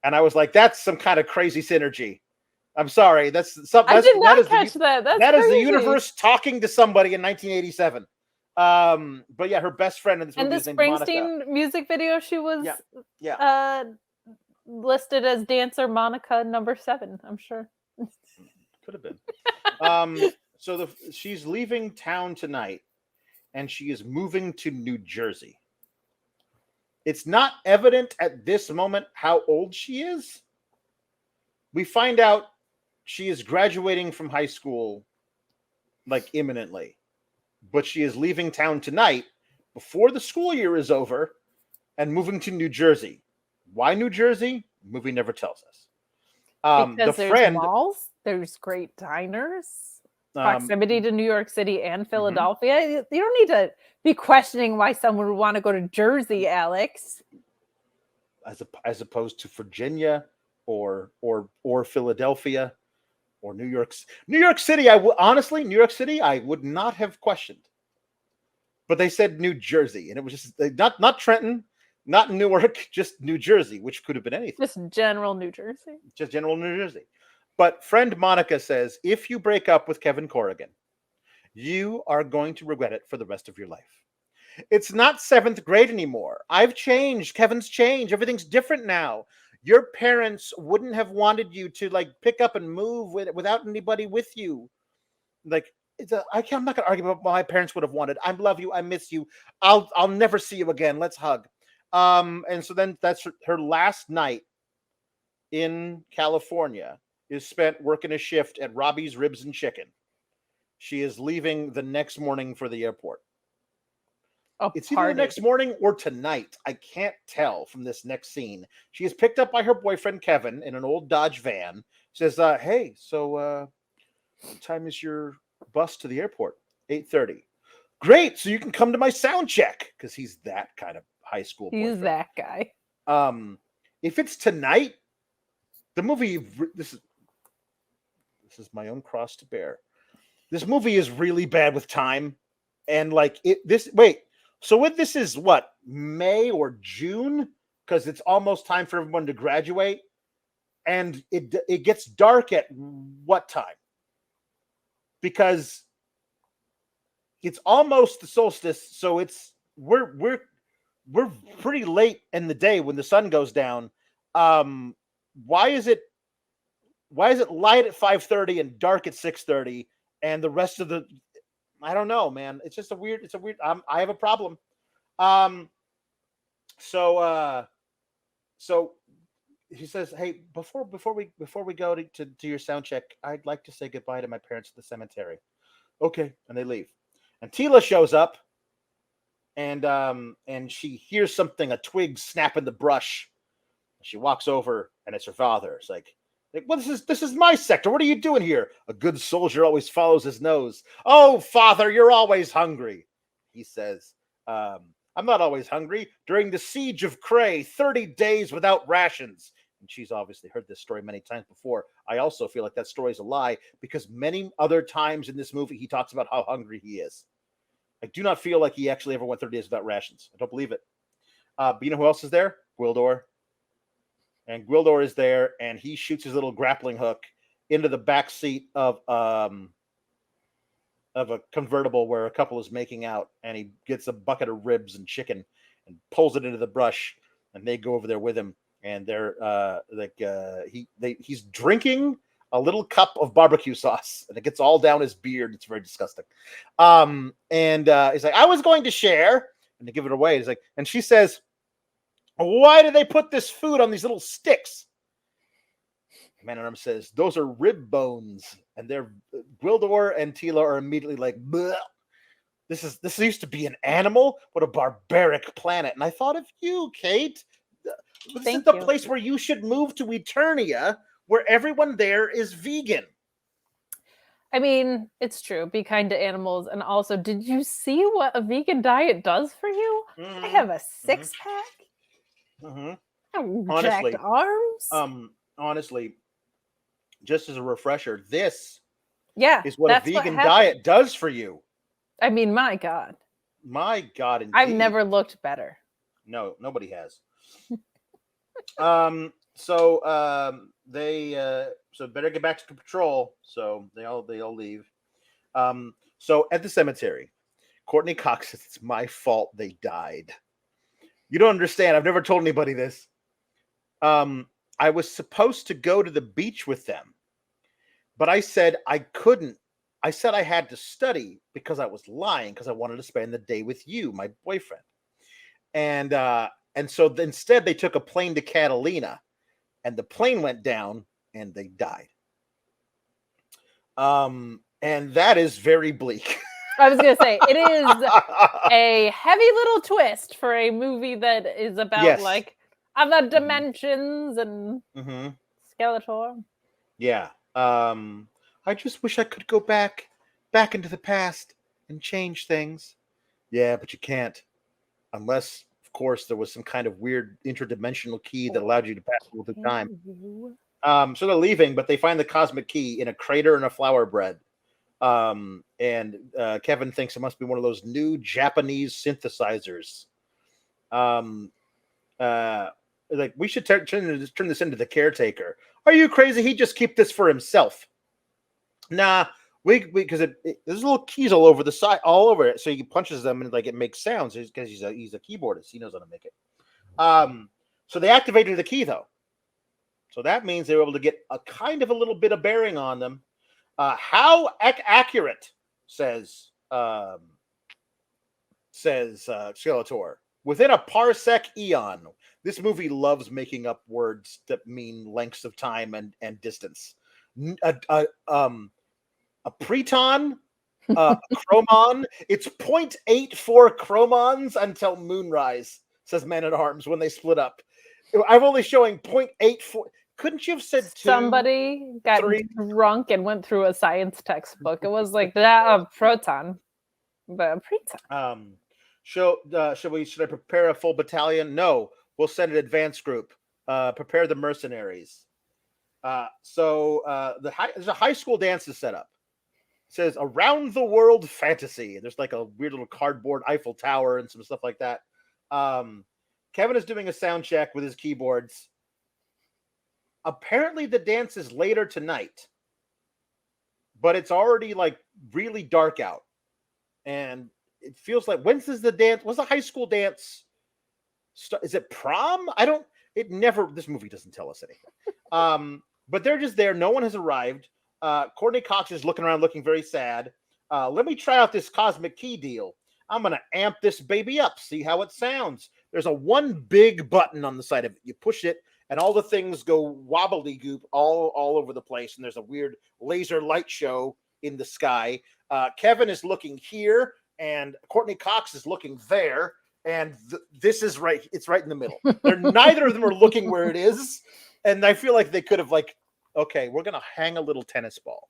And I was like, that's some kind of crazy synergy. I'm sorry. That's something. I did not catch that. That is the universe talking to somebody in 1987. But yeah, her best friend in this movie is named Monica. And the Springsteen music video, she was listed as dancer Monica number 7, I'm sure. Could have been. So she's leaving town tonight, and she is moving to New Jersey. It's not evident at this moment how old she is. We find out she is graduating from high school, imminently. But she is leaving town tonight before the school year is over and moving to New Jersey. Why New Jersey? Movie never tells us. Because there's malls, there's great diners, proximity to New York City and Philadelphia. You don't need to be questioning why someone would want to go to Jersey, Alex. As opposed to Virginia or Philadelphia or New York City. Honestly, New York City, I would not have questioned. But they said New Jersey, and it was just not Trenton, not Newark, just New Jersey, which could have been anything. Just general New Jersey. Just general New Jersey. But friend Monica says, if you break up with Kevin Corrigan, you are going to regret it for the rest of your life. It's not 7th grade anymore. I've changed. Kevin's changed. Everything's different now. Your parents wouldn't have wanted you to like pick up and move without anybody with you. Like, I'm not going to argue about what my parents would have wanted. I love you. I miss you. I'll never see you again. Let's hug. And so then that's her last night in California is spent working a shift at Robbie's Ribs and Chicken. She is leaving the next morning for the airport. It's either the next morning or tonight. I can't tell from this next scene. She is picked up by her boyfriend, Kevin, in an old Dodge van. Says, hey, so what time is your bus to the airport? 8:30. Great, so you can come to my sound check. Because he's that kind of high school boyfriend. He's that guy. If it's tonight, the movie, this is my own cross to bear. This movie is really bad with time. And like, so what, this is what, May or June? Because it's almost time for everyone to graduate. And it gets dark at what time? Because it's almost the solstice, so we're pretty late in the day when the sun goes down. Why is it light at 5:30 and dark at 6:30 and the rest of the, I don't know, man. It's just a weird. I have a problem. So he says, "Hey, before we go to your sound check, I'd like to say goodbye to my parents at the cemetery." Okay, and they leave. And Tila shows up, and she hears something, a twig snap in the brush. She walks over, and it's her father. It's like, well, this is my sector. What are you doing here? A good soldier always follows his nose. Oh, father, you're always hungry. He says, I'm not always hungry. During the siege of Cray, 30 days without rations. And she's obviously heard this story many times before. I also feel like that story is a lie because many other times in this movie, he talks about how hungry he is. I do not feel like he actually ever went 30 days without rations. I don't believe it. But you know who else is there? Gwildor. And Gwildor is there, and he shoots his little grappling hook into the back seat of a convertible where a couple is making out, and he gets a bucket of ribs and chicken and pulls it into the brush, and they go over there with him, and they're he's drinking a little cup of barbecue sauce, and it gets all down his beard. It's very disgusting. And he's like, I was going to share, and they give it away. He's like, and she says, why do they put this food on these little sticks? Man-at-Arms says, those are rib bones. And they're Gwildor and Tila are immediately like, bleh. This used to be an animal? What a barbaric planet. And I thought of you, Kate. This is the place where you should move to Eternia, where everyone there is vegan. I mean, it's true. Be kind to animals. And also, did you see what a vegan diet does for you? I have a six-pack. Honestly, jacked arms. Honestly, just as a refresher, this is what that's a vegan diet does for you. I mean, my God. My God, indeed. I've never looked better. No, nobody has. So better get back to patrol. So they all leave. So at the cemetery, Courtney Cox says, it's my fault they died. You don't understand. I've never told anybody this. I was supposed to go to the beach with them, but I said I couldn't. I said I had to study because I was lying because I wanted to spend the day with you, my boyfriend. And so instead they took a plane to Catalina, and the plane went down and they died. And that is very bleak. I was going to say, it is a heavy little twist for a movie that is about like other dimensions and Skeletor. Yeah. I just wish I could go back into the past and change things. Yeah, but you can't. Unless, of course, there was some kind of weird interdimensional key that allowed you to pass through the time. So they're leaving, but they find the cosmic key in a crater and a flower bed. And Kevin thinks it must be one of those new Japanese synthesizers. Like, we should turn this into the caretaker. Are you crazy? He'd just keep this for himself. Nah, because there's little keys all over the side, all over it. So he punches them and like it makes sounds because he's a keyboardist. He knows how to make it. So they activated the key though. So that means they were able to get a kind of a little bit of bearing on them. How accurate, says Skeletor. Within a parsec eon. This movie loves making up words that mean lengths of time and distance. A preton, a chromon. It's 0.84 chromons until moonrise, says Man-at-Arms when they split up. I'm only showing 0.84. Couldn't you have said 2? Somebody got 3? drunk and went through a science textbook. It was like that, a proton, but a preton. Should I prepare a full battalion? No, we'll send an advanced group. Prepare the mercenaries. There's a high school dance is set up. It says around the world fantasy. There's like a weird little cardboard Eiffel Tower and some stuff like that. Kevin is doing a sound check with his keyboards. Apparently the dance is later tonight, but it's already like really dark out. And it feels like, when's the dance? What's the high school dance? Is it prom? This movie doesn't tell us anything. But they're just there. No one has arrived. Courtney Cox is looking around, looking very sad. Let me try out this cosmic key deal. I'm going to amp this baby up, see how it sounds. There's one big button on the side of it. You push it, and all the things go wobbly goop all over the place. And there's a weird laser light show in the sky. Kevin is looking here, and Courtney Cox is looking there. And this is right. It's right in the middle. Neither of them are looking where it is. And I feel like they could have okay, we're going to hang a little tennis ball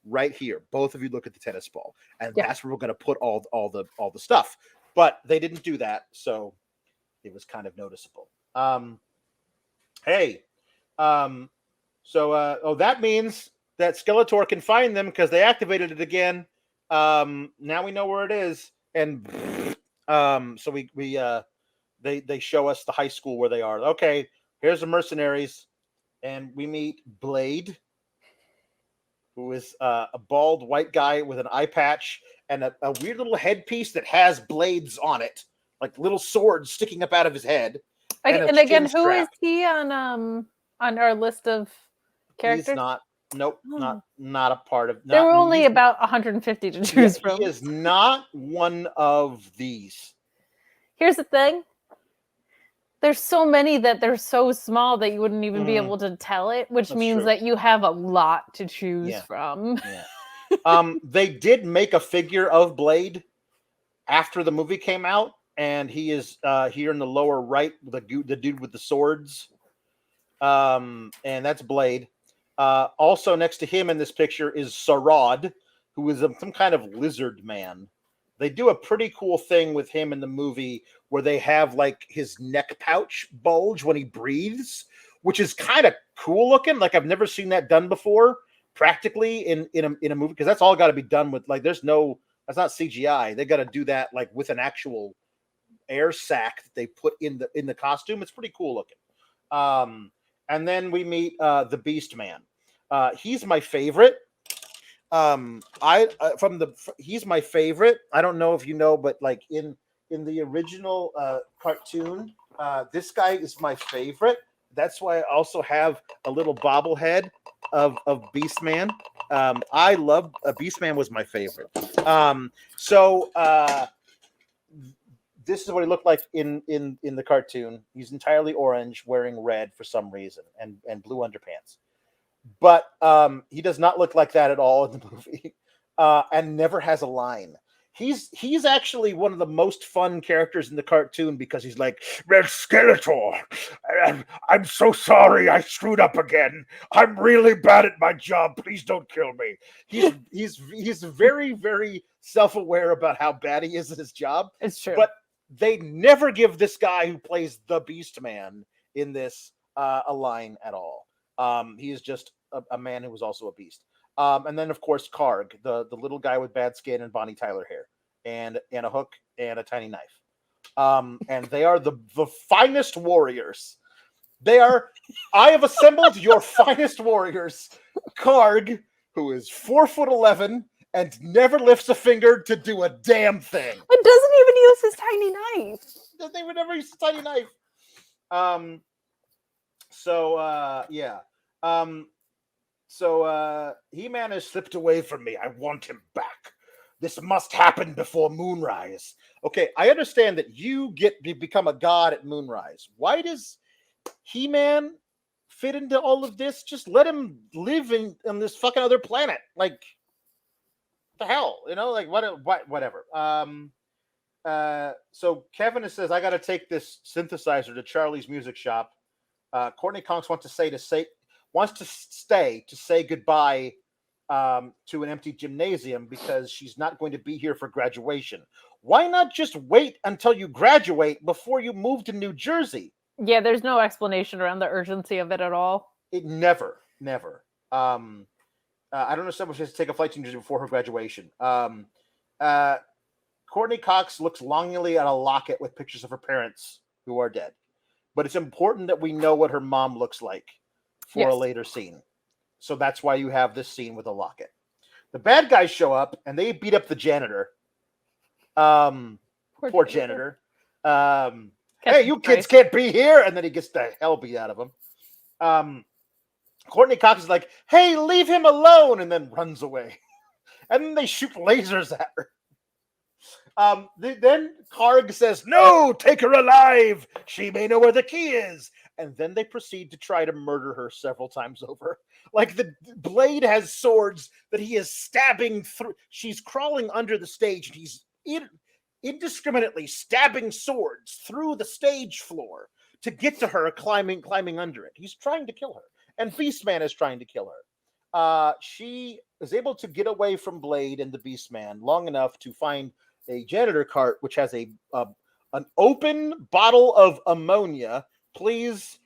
right here. Both of you look at the tennis ball. And that's where we're going to put all the stuff. But they didn't do that. So it was kind of noticeable. That means that Skeletor can find them because they activated it again. Now we know where it is. And so they show us the high school where they are. Okay, here's the mercenaries. And we meet Blade, who is a bald white guy with an eye patch and a weird little headpiece that has blades on it, like little swords sticking up out of his head. And again, who is he on our list of characters? He's not. Nope, not a part of. There were only about 150 to choose from. He is not one of these. Here's the thing. There's so many that they're so small that you wouldn't even be able to tell it, which means that you have a lot to choose from. Yeah. They did make a figure of Blade after the movie came out, and he is here in the lower right, the dude with the swords. And that's Blade. Also next to him in this picture is Sarad, who is some kind of lizard man. They do a pretty cool thing with him in the movie where they have like his neck pouch bulge when he breathes, which is kind of cool looking. Like I've never seen that done before practically in a movie, because that's all got to be done with that's not CGI. They got to do that like with an actual air sac that they put in the costume. It's pretty cool looking. And then we meet the Beast Man. He's my favorite. He's my favorite. I don't know if you know, but like in the original cartoon, this guy is my favorite. That's why I also have a little bobblehead of Beastman. I love Beastman was my favorite. This is what he looked like in the cartoon. He's entirely orange, wearing red for some reason, and blue underpants. But he does not look like that at all in the movie, and never has a line. he's actually one of the most fun characters in the cartoon because he's like, Red Skeletor, I'm so sorry I screwed up again. I'm really bad at my job. Please don't kill me. He's very, very self-aware about how bad he is at his job. It's true. But they never give this guy who plays the Beast Man in this a line at all. He is just a man who was also a beast. And then, of course, Karg, the little guy with bad skin and Bonnie Tyler hair, and a hook and a tiny knife. And they are the finest warriors. I have assembled your finest warriors. Karg, who is 4'11" and never lifts a finger to do a damn thing. It doesn't even use his tiny knife. They would never use a tiny knife. So He-Man has slipped away from me. I want him back. This must happen before moonrise. Okay, I understand that you become a god at moonrise. Why does He-Man fit into all of this? Just let him live on this fucking other planet. Like, the hell, like whatever. So Kevin says, I got to take this synthesizer to Charlie's music shop. Courtney Conks wants to stay to say goodbye to an empty gymnasium because she's not going to be here for graduation. Why not just wait until you graduate before you move to New Jersey? Yeah, there's no explanation around the urgency of it at all. It never. I don't understand why she has to take a flight to New Jersey before her graduation. Courtney Cox looks longingly at a locket with pictures of her parents who are dead. But it's important that we know what her mom looks like for a later scene. So that's why you have this scene with a locket. The bad guys show up and they beat up the janitor. Poor janitor. Hey, you kids can't be here. And then he gets the hell beat out of him. Courtney Cox is like, hey, leave him alone. And then runs away. And then they shoot lasers at her. Then Karg says, no, take her alive. She may know where the key is. And then they proceed to try to murder her several times over. Like the Blade has swords that he is stabbing through. She's crawling under the stage and he's indiscriminately stabbing swords through the stage floor to get to her, climbing under it. He's trying to kill her. And Beastman is trying to kill her. She is able to get away from Blade and the Beastman long enough to find a janitor cart, which has an open bottle of ammonia. Please,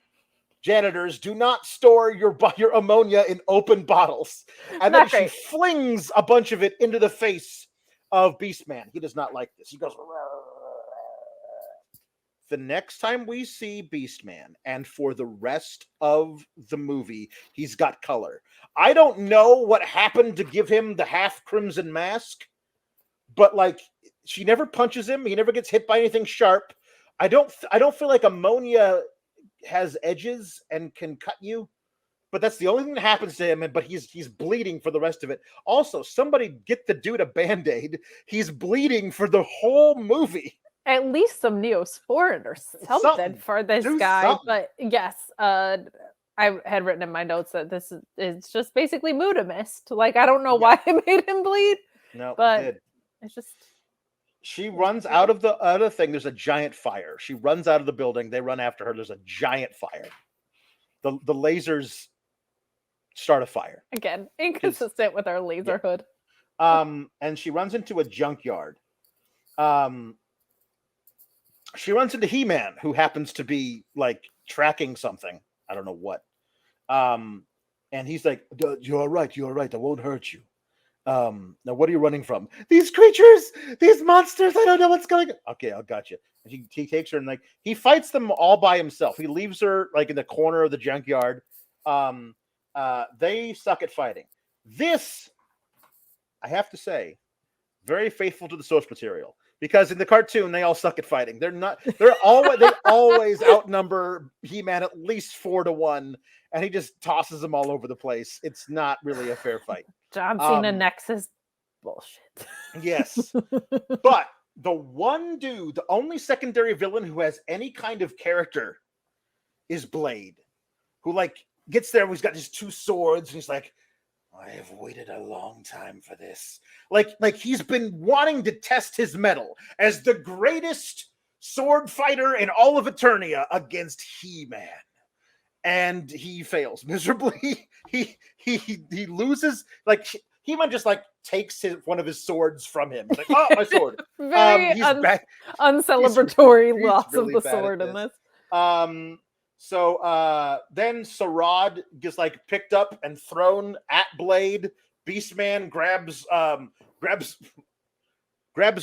janitors, do not store your ammonia in open bottles. And then she flings a bunch of it into the face of Beastman. He does not like this. He goes, the next time we see Beastman, and for the rest of the movie, he's got color. I don't know what happened to give him the half crimson mask, but like, she never punches him. He never gets hit by anything sharp. I don't feel like ammonia has edges and can cut you, but that's the only thing that happens to him. But he's bleeding for the rest of it. Also, somebody get the dude a Band-Aid. He's bleeding for the whole movie. At least some Neosporin or something for this guy. Something. But yes, I had written in my notes that this is just basically Mudamist. Like, I don't know why it made him bleed. No, but it did. It's just. She runs out of the other thing. There's a giant fire. She runs out of the building. They run after her. There's a giant fire. The lasers start a fire. Again, inconsistent with our laser hood. And she runs into a junkyard. She runs into He-Man, who happens to be like tracking something. I don't know what. And he's like, you're all right. I won't hurt you. Now what are you running from? These creatures, these monsters, I don't know what's going on. Okay, I got you. And he takes her and like he fights them all by himself. He leaves her like in the corner of the junkyard. They suck at fighting. This, I have to say, very faithful to the source material. Because in the cartoon, they all suck at fighting. They always outnumber He-Man at least 4-1, and he just tosses them all over the place. It's not really a fair fight. John Cena Nexus bullshit. Yes. But the one dude, the only secondary villain who has any kind of character is Blade, who like gets there, he's got his two swords, and he's like, I have waited a long time for this. Like he's been wanting to test his mettle as the greatest sword fighter in all of Eternia against He-Man. And he fails miserably. He loses. Like He-Man just like takes one of his swords from him. He's like, oh, my sword. Very He's back. uncelebratory He's loss really of the bad at sword in this. So then Sarad gets like picked up and thrown at Blade. Beastman grabs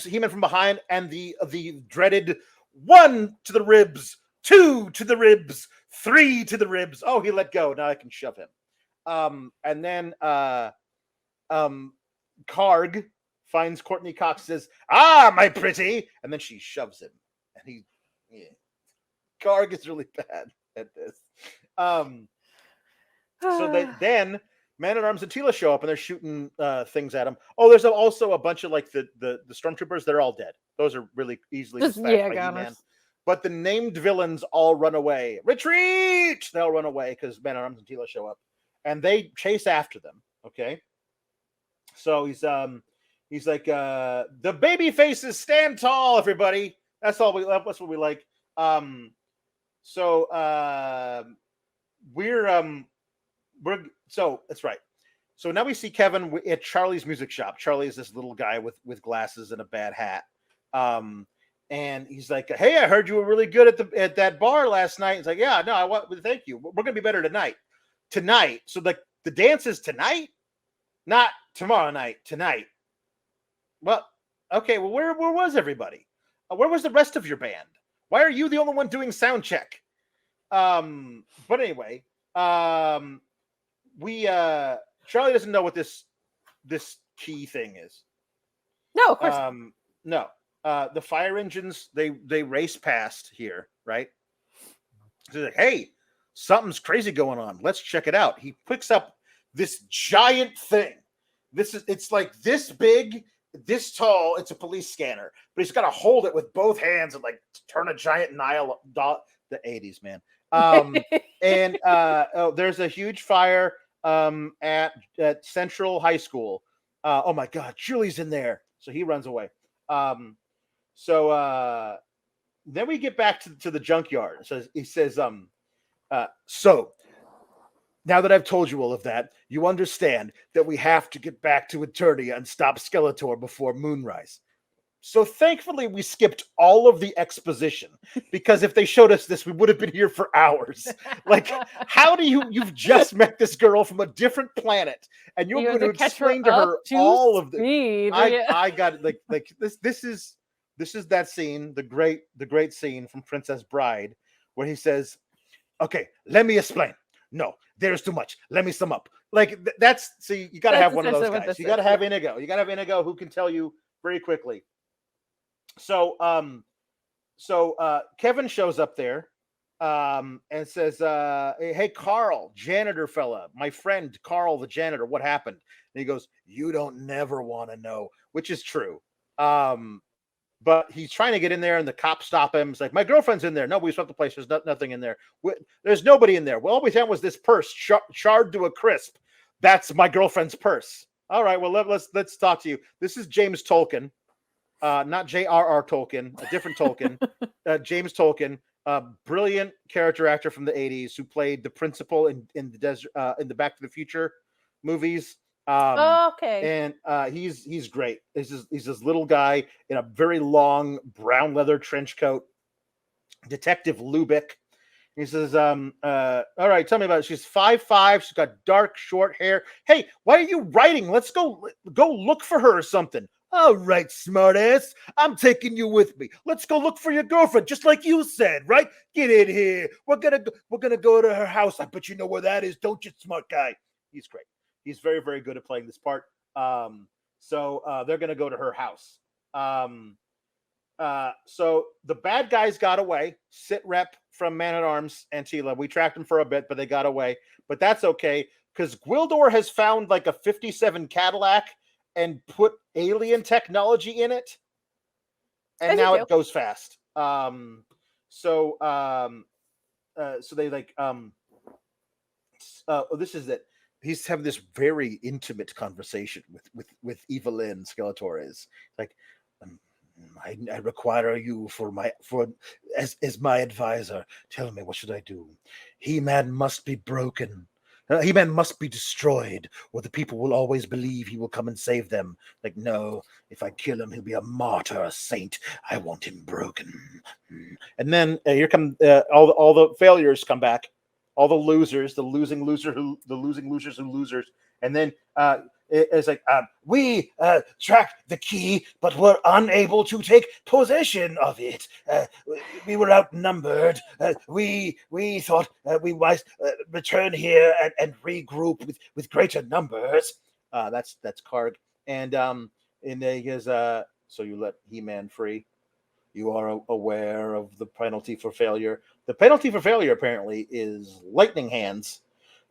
He-Man from behind, and the dreaded 1 to the ribs, 2 to the ribs, 3 to the ribs. Oh, he let go. Now I can shove him. And then Karg finds Courtney Cox, says, "Ah, my pretty," and then she shoves him, and Karg is really bad at this. So then Man-at-Arms and Tila show up, and they're shooting things at him. Oh, there's also a bunch of like the stormtroopers. They're all dead. Those are really easily dispatched by He-Man. But the named villains all run away. Retreat! They all run away because Man-at-Arms and Tila show up, and they chase after them. Okay. So he's like the baby faces stand tall, everybody. That's what we like. So that's right. So now we see Kevin at Charlie's music shop. Charlie is this little guy with glasses and a bad hat. And he's like, "Hey, I heard you were really good at that bar last night." He's like, "Yeah, no, thank you. We're gonna be better tonight. So like the dance is tonight, not tomorrow night. Tonight." Well, okay. Well, where was everybody? Where was the rest of your band? Why are you the only one doing sound check? But anyway, Charlie doesn't know what this key thing is. No, of course. No. The fire engines, they race past here, right? So they're like, hey, something's crazy going on. Let's check it out. He picks up this giant thing. It's like this big, this tall. It's a police scanner, but he's got to hold it with both hands and like turn a giant Nile. The 80s, man. And there's a huge fire at Central High School. Oh my God, Julie's in there. So he runs away. So then we get back to the junkyard. So he says, so now that I've told you all of that, you understand that we have to get back to Eternia and stop Skeletor before moonrise. So thankfully we skipped all of the exposition, because if they showed us this, we would have been here for hours. Like, how do you've just met this girl from a different planet and you're going to explain to her all of the I got it. Like this is that scene, the great scene from Princess Bride, where he says, "Okay, let me explain. No, there's too much. Let me sum up." Like see, you got to have one of those guys. You got to have Inigo. You got to have Inigo who can tell you very quickly. So Kevin shows up there and says, "Hey, Carl, janitor fella, my friend Carl the janitor, what happened?" And he goes, "You don't never want to know," which is true. But he's trying to get in there, and the cops stop him. It's like, "My girlfriend's in there." "No, we swept the place. There's nothing in there. There's nobody in there. Well, all we found was this purse charred to a crisp. That's my girlfriend's purse." "All right, well, let's talk to you. This is James Tolkien, not J.R.R. Tolkien, a different Tolkien. James Tolkien, brilliant character actor from the 80s who played the principal in the desert in the Back to the Future movies." Okay. And he's great. He's this little guy in a very long brown leather trench coat. Detective Lubick. He says, "All right, tell me about it." She's 5'5". She's got dark, short hair. "Hey, why are you writing? Let's go look for her or something." "All right, smartass. I'm taking you with me. Let's go look for your girlfriend, just like you said, right? Get in here. We're gonna go to her house. I bet you know where that is, don't you, smart guy?" He's great. He's very, very good at playing this part. So they're gonna go to her house. So the bad guys got away. Sit rep from Man-at-Arms and Tila. We tracked them for a bit, but they got away. But that's okay, because Gwildor has found like a 57 Cadillac and put alien technology in it. And now it goes fast. So they like this is it. he's having this very intimate conversation with Evelyn Skeletor. Is like, I require you as my advisor. Tell me, what should I do? He-Man must be broken. He-Man must be destroyed, or the people will always believe he will come and save them. Like, no, if I kill him, he'll be a martyr, a saint. I want him broken. And then here come all the failures come back, all the losers, the losing losers who losers, and then it's like, we tracked the key, but were unable to take possession of it. We were outnumbered. We thought we might return here and regroup with greater numbers. That's Karg. And he goes, so you let He-Man free. You are aware of the penalty for failure. The penalty for failure apparently is lightning hands,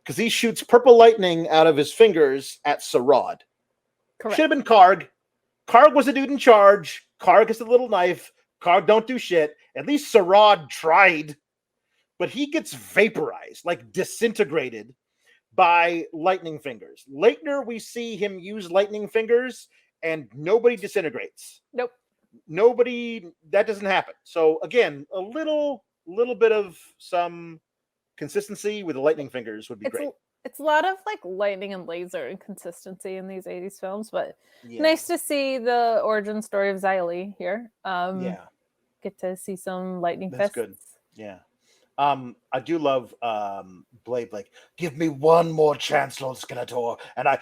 because he shoots purple lightning out of his fingers at Sarad. Correct. Should have been Karg. Karg was the dude in charge. Karg has a little knife. Karg don't do shit. At least Sarad tried. But he gets vaporized, like disintegrated by lightning fingers. Later, we see him use lightning fingers, and nobody disintegrates. Nope. Nobody, that doesn't happen. So again, a little bit of some consistency with the lightning fingers would be great. It's a lot of like lightning and laser inconsistency in these 80s films, but nice to see the origin story of Xylee here. Get to see some lightning fists. That's good. Yeah. I do love Blade, like, give me one more chance, Lord Skeletor, and I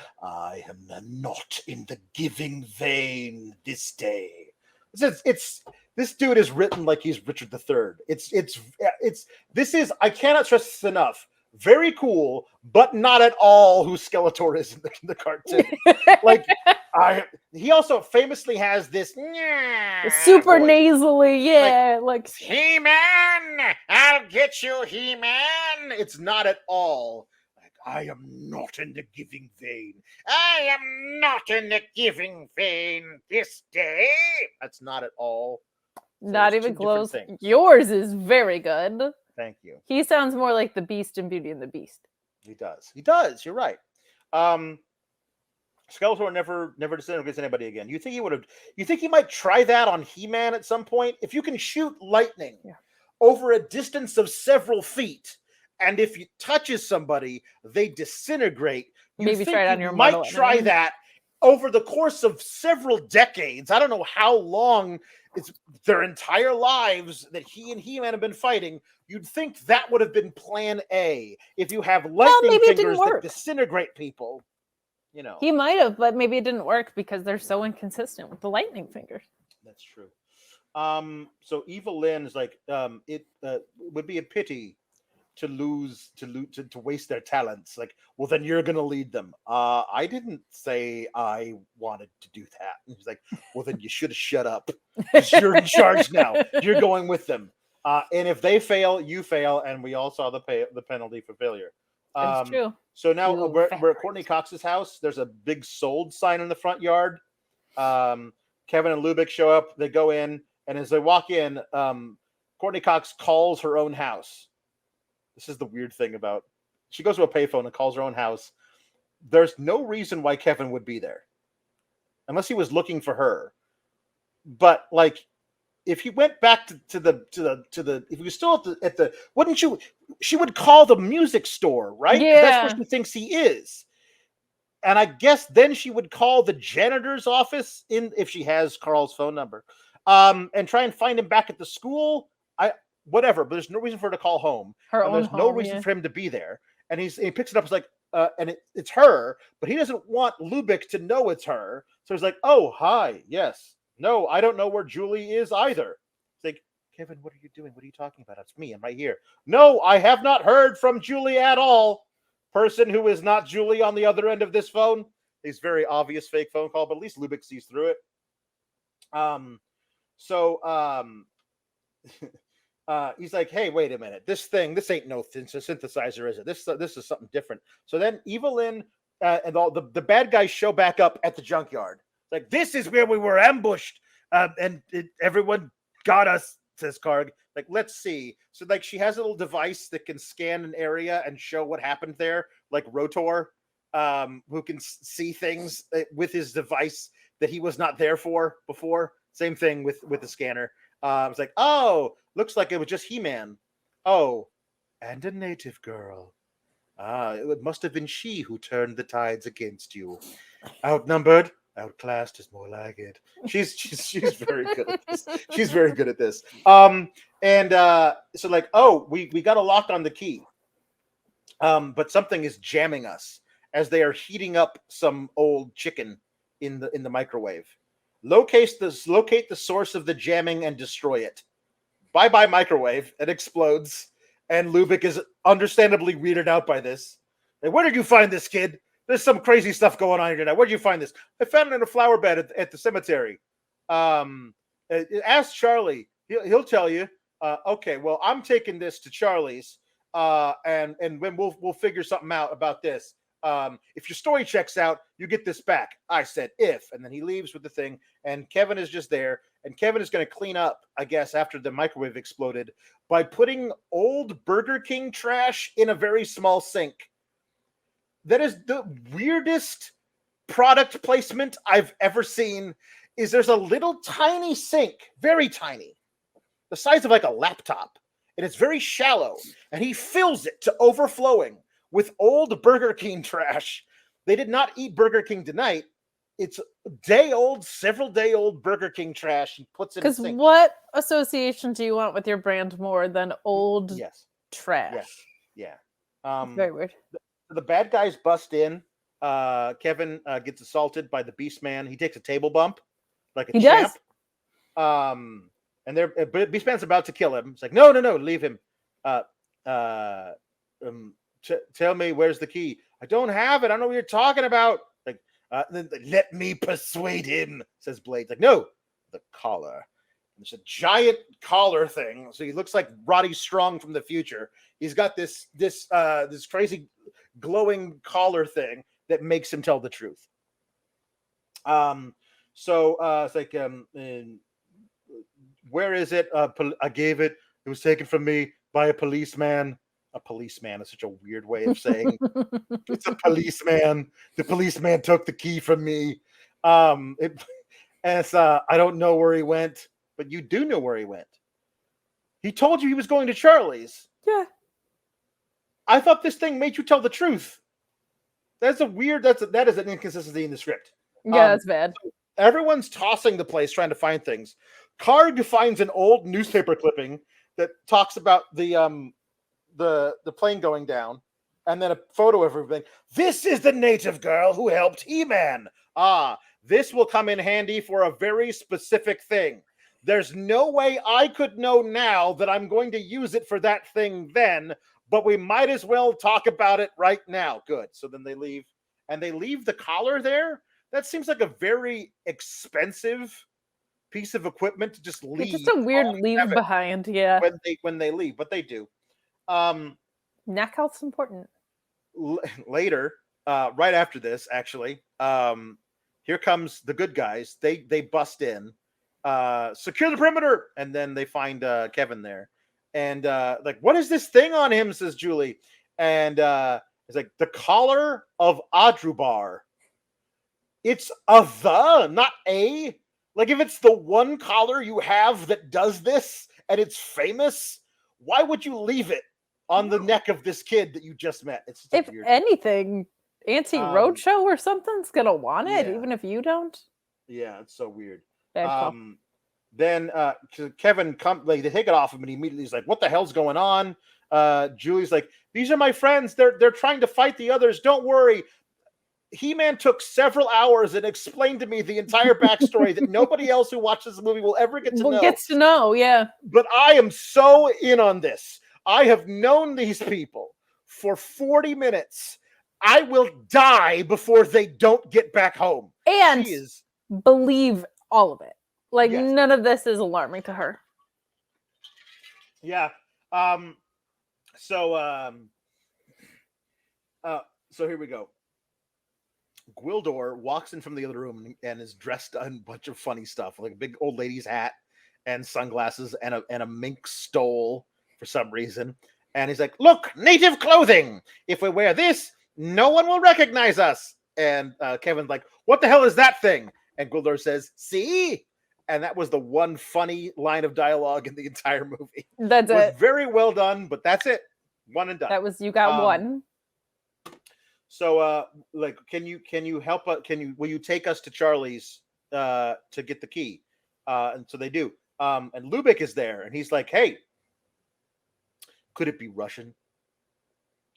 am not in the giving vein this day. It's this dude is written like he's Richard III. This is, I cannot stress this enough, very cool, but not at all who Skeletor is in the cartoon. Like, he also famously has this super voice. nasally, like He-Man, I'll get you, He-Man. It's not at all like, I am not in the giving vein. I am not in the giving vein this day. That's not at all. So not even close. Yours is very good. Thank you. He sounds more like the Beast in Beauty and the Beast. He does. You're right. Skeletor never disintegrates anybody again. You think he would have? You think he might try that on He-Man at some point? If you can shoot lightning over a distance of several feet, and if it touches somebody, they disintegrate. Maybe try it on your might try that over the course of several decades. I don't know how long. It's their entire lives that he and He-Man have been fighting. You'd think that would have been plan A. If you have lightning fingers that disintegrate people, you know. He might have, but maybe it didn't work because they're so inconsistent with the lightning fingers. That's true. So Evelyn is like, it would be a pity to waste their talents. Like, well, then you're gonna lead them. I didn't say I wanted to do that. And he's like, well, then you should have shut up. You're in charge now. You're going with them. And if they fail, you fail, and we all saw the penalty for failure. That's true. So now we're at Courtney Cox's house. There's a big sold sign in the front yard. Kevin and Lubick show up. They go in, and as they walk in, Courtney Cox calls her own house. This is the weird thing about, she goes to a payphone and calls her own house. There's no reason why Kevin would be there, unless he was looking for her. But like, if he went back to the if he was still at the wouldn't you? She would call the music store, right? Yeah, that's where she thinks he is. And I guess then she would call the janitor's office if she has Carl's phone number, and try and find him back at the school. Whatever, but there's no reason for her to call home. There's no reason for him to be there. And he picks it up. It's like, and it's her, but he doesn't want Lubick to know it's her. So he's like, oh, hi, yes. No, I don't know where Julie is either. It's like, Kevin, what are you doing? What are you talking about? It's me. I'm right here. No, I have not heard from Julie at all. Person who is not Julie on the other end of this phone. It's very obvious fake phone call, but at least Lubick sees through it. He's like, hey, wait a minute. This ain't no synthesizer, is it? This is something different. So then Evelyn and all the bad guys show back up at the junkyard. Like, this is where we were ambushed, and everyone got us, says Karg. Like, let's see. So, like, she has a little device that can scan an area and show what happened there, like Rotor. who can see things with his device that he was not there for before. Same thing with the scanner. It's like, oh, looks like it was just He-Man. Oh, and a native girl. It must have been she who turned the tides against you. Outnumbered, outclassed is more like it. She's very good at this. She's very good at this. So like, oh, we got a lock on the key. But something is jamming us as they are heating up some old chicken in the microwave. Locate the source of the jamming and destroy it. Bye microwave. It explodes. And Lubick is understandably weirded out by this. Like, where did you find this, kid? There's some crazy stuff going on here tonight. Where did you find this? I found it in a flower bed at the cemetery. Ask Charlie. He'll tell you. Okay, well, I'm taking this to Charlie's, and when we'll figure something out about this. If your story checks out, you get this back. I said if, and then he leaves with the thing, and Kevin is just there, and Kevin is going to clean up, I guess, after the microwave exploded by putting old Burger King trash in a very small sink. That is the weirdest product placement I've ever seen. There's a little tiny sink, very tiny, the size of like a laptop, and it's very shallow, and he fills it to overflowing with old Burger King trash. They did not eat Burger King tonight. It's several day old Burger King trash. He puts it in. Because what association do you want with your brand more than old trash? Yes. Yeah. Very weird. The bad guys bust in. Kevin gets assaulted by the Beast Man. He takes a table bump, like a champ. Does. And Beast Man's about to kill him. It's like, no, leave him. Tell me, where's the key? I don't have it. I don't know what you're talking about. Like, let me persuade him, says Blade. Like, no, the collar. There's a giant collar thing, so he looks like Roddy Strong from the future. He's got this crazy glowing collar thing that makes him tell the truth. It's like, where is it? I gave it. It was taken from me by a policeman. A policeman is such a weird way of saying it's a policeman. The policeman took the key from me. I don't know where he went, but you do know where he went. He told you he was going to Charlie's. Yeah. I thought this thing made you tell the truth. That is an inconsistency in the script. Yeah, that's bad. Everyone's tossing the place trying to find things. Karg finds an old newspaper clipping that talks about the plane going down, and then a photo of everything. This is the native girl who helped He-Man. This will come in handy for a very specific thing. There's no way I could know now that I'm going to use it for that thing then, but we might as well talk about it right now. Good. So then they leave, and they leave the collar there. That seems like a very expensive piece of equipment to just leave. It's just a weird leave behind, yeah. When they leave, but they do. Neck health's important. Later, right after this, actually, here comes the good guys. They bust in, secure the perimeter, and then they find Kevin there, and like, what is this thing on him? Says Julie, and it's like the collar of Adrubar. It's not a. Like, if it's the one collar you have that does this and it's famous, why would you leave it on the neck of this kid that you just met? It's just if weird. Anything, Antique Roadshow or something's gonna want it, even if you don't. Yeah, it's so weird. Then Kevin they take it off him, and he immediately is like, "What the hell's going on?" Julie's like, "These are my friends. They're trying to fight the others. Don't worry." He-Man took several hours and explained to me the entire backstory that nobody else who watches the movie will ever get to know. Gets to know, yeah. But I am so in on this. I have known these people for 40 minutes. I will die before they don't get back home. And believe all of it. Like, none of this is alarming to her. Yeah. So here we go. Gwildor walks in from the other room and is dressed in a bunch of funny stuff, like a big old lady's hat and sunglasses and a mink stole for some reason. And he's like, "Look, native clothing. If we wear this, no one will recognize us. And Kevin's like, what the hell is that thing? And Gwildor says, see? And that was the one funny line of dialogue in the entire movie. That's it. Was very well done, but that's it. One and done. That was, you got one. So, like, can you help? Will you take us to Charlie's to get the key? And so they do. And Lubick is there, and he's like, hey, could it be Russian?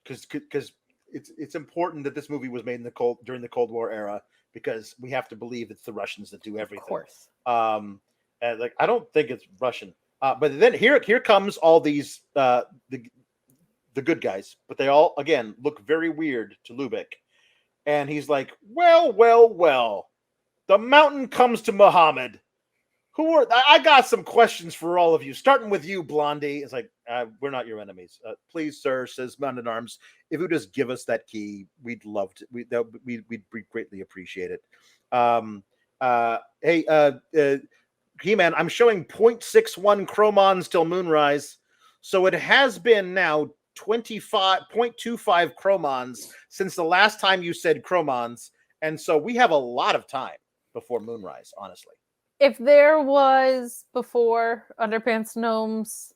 Because it's important that this movie was made in during the Cold War era, because we have to believe it's the Russians that do everything. Of course. And like, I don't think it's Russian. But then here comes all these the good guys, but they all again look very weird to Lubick. And he's like, well, the mountain comes to Muhammad. I got some questions for all of you, starting with you, Blondie. It's like, we're not your enemies. Please, sir, says Man-at-Arms, if you just give us that key, we'd love to. We'd greatly appreciate it. Hey, He-Man, I'm showing 0.61 chromons till moonrise. So it has been now 0.25 chromons since the last time you said chromons. And so we have a lot of time before moonrise, honestly. If there was before Underpants Gnomes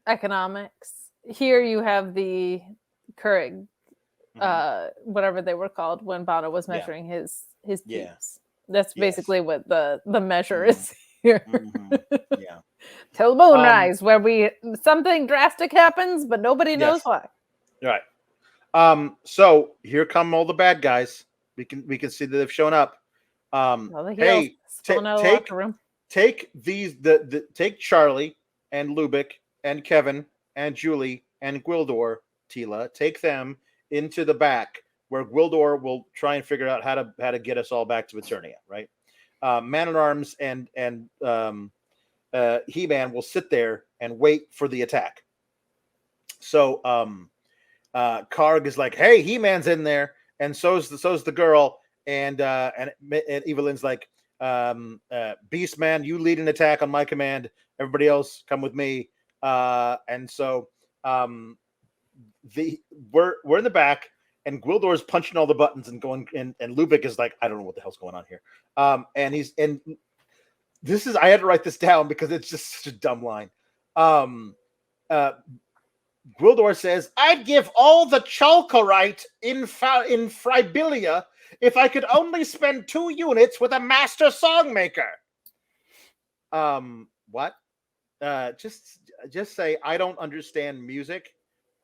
economics, here you have the Keurig, whatever they were called when Bono was measuring his peeps. That's basically what the measure is here. Yeah. Till moonrise, where something drastic happens, but nobody knows why. Right. So here come all the bad guys. We can see that they've shown up. Hey, take these take Charlie and Lubick and Kevin and Julie and Gwildor, Tila, take them into the back where Gwildor will try and figure out how to get us all back to Eternia, right? Man-at-Arms and He-Man will sit there and wait for the attack. So Karg is like, hey, He-Man's in there, and so's the girl. And Evelyn's like, Beastman, you lead an attack on my command. Everybody else, come with me. And so we're in the back, and Gwildor is punching all the buttons and going. And Lubick is like, I don't know what the hell's going on here. And this is, I had to write this down because it's just such a dumb line. Gwildor says, I'd give all the chalkorite in Fribilia if I could only spend 2 units with a master songmaker. What? Just say, I don't understand music,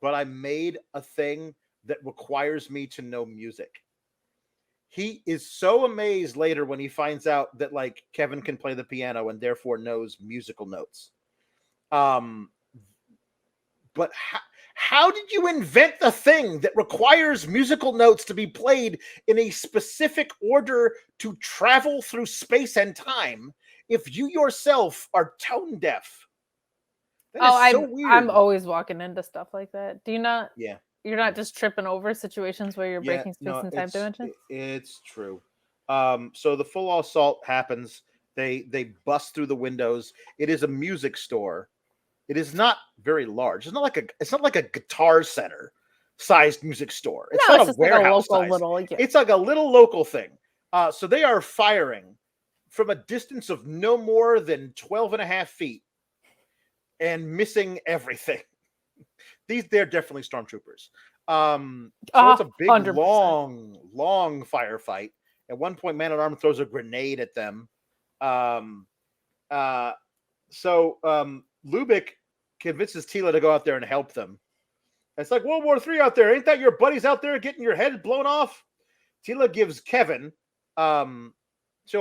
but I made a thing that requires me to know music. He is so amazed later when he finds out that like Kevin can play the piano and therefore knows musical notes. But how did you invent the thing that requires musical notes to be played in a specific order to travel through space and time if you yourself are tone deaf? That is so weird. I'm always walking into stuff like that. Do you not? Yeah. You're not just tripping over situations where you're breaking space and time dimensions? It's true. So the full assault happens. They bust through the windows. It is a music store. It is not very large. It's not like a Guitar Center sized music store. It's not a warehouse size. It's like a little local thing. So they are firing from a distance of no more than 12 and a half feet and missing everything. They're definitely stormtroopers. So it's a big, 100%. long firefight. At one point, Man-at-Arms throws a grenade at them. Lubick convinces Tila to go out there and help them. It's like World War III out there. Ain't that your buddies out there getting your head blown off? Tila gives Kevin, so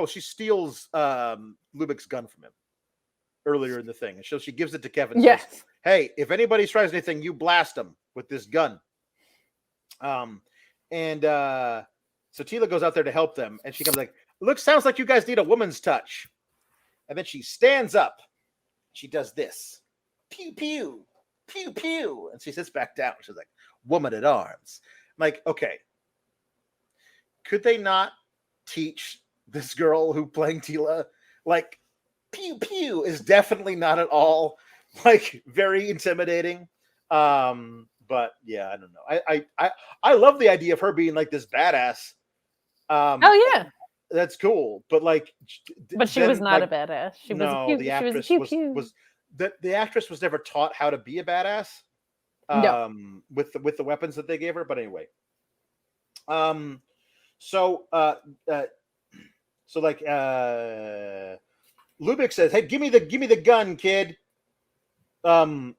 she steals Lubick's gun from him earlier in the thing. And so she gives it to Kevin. Yes. Says, hey, if anybody tries anything, you blast them with this gun. So Tila goes out there to help them. And she comes like, sounds like you guys need a woman's touch. And then she stands up. She does this. Pew, pew, pew, pew. And she sits back down. She's like, woman at arms. I'm like, okay. Could they not teach this girl who playing Tila? Like, pew, pew is definitely not at all, like, very intimidating. But yeah, I don't know. I love the idea of her being like this badass. Oh yeah, that's cool. But like, but she was not a badass. She was a pew. The She was a actress pew pew. was the actress was never taught how to be a badass. No. With the weapons that they gave her. But anyway, so like Lubick says, "Hey, give me the gun, kid." And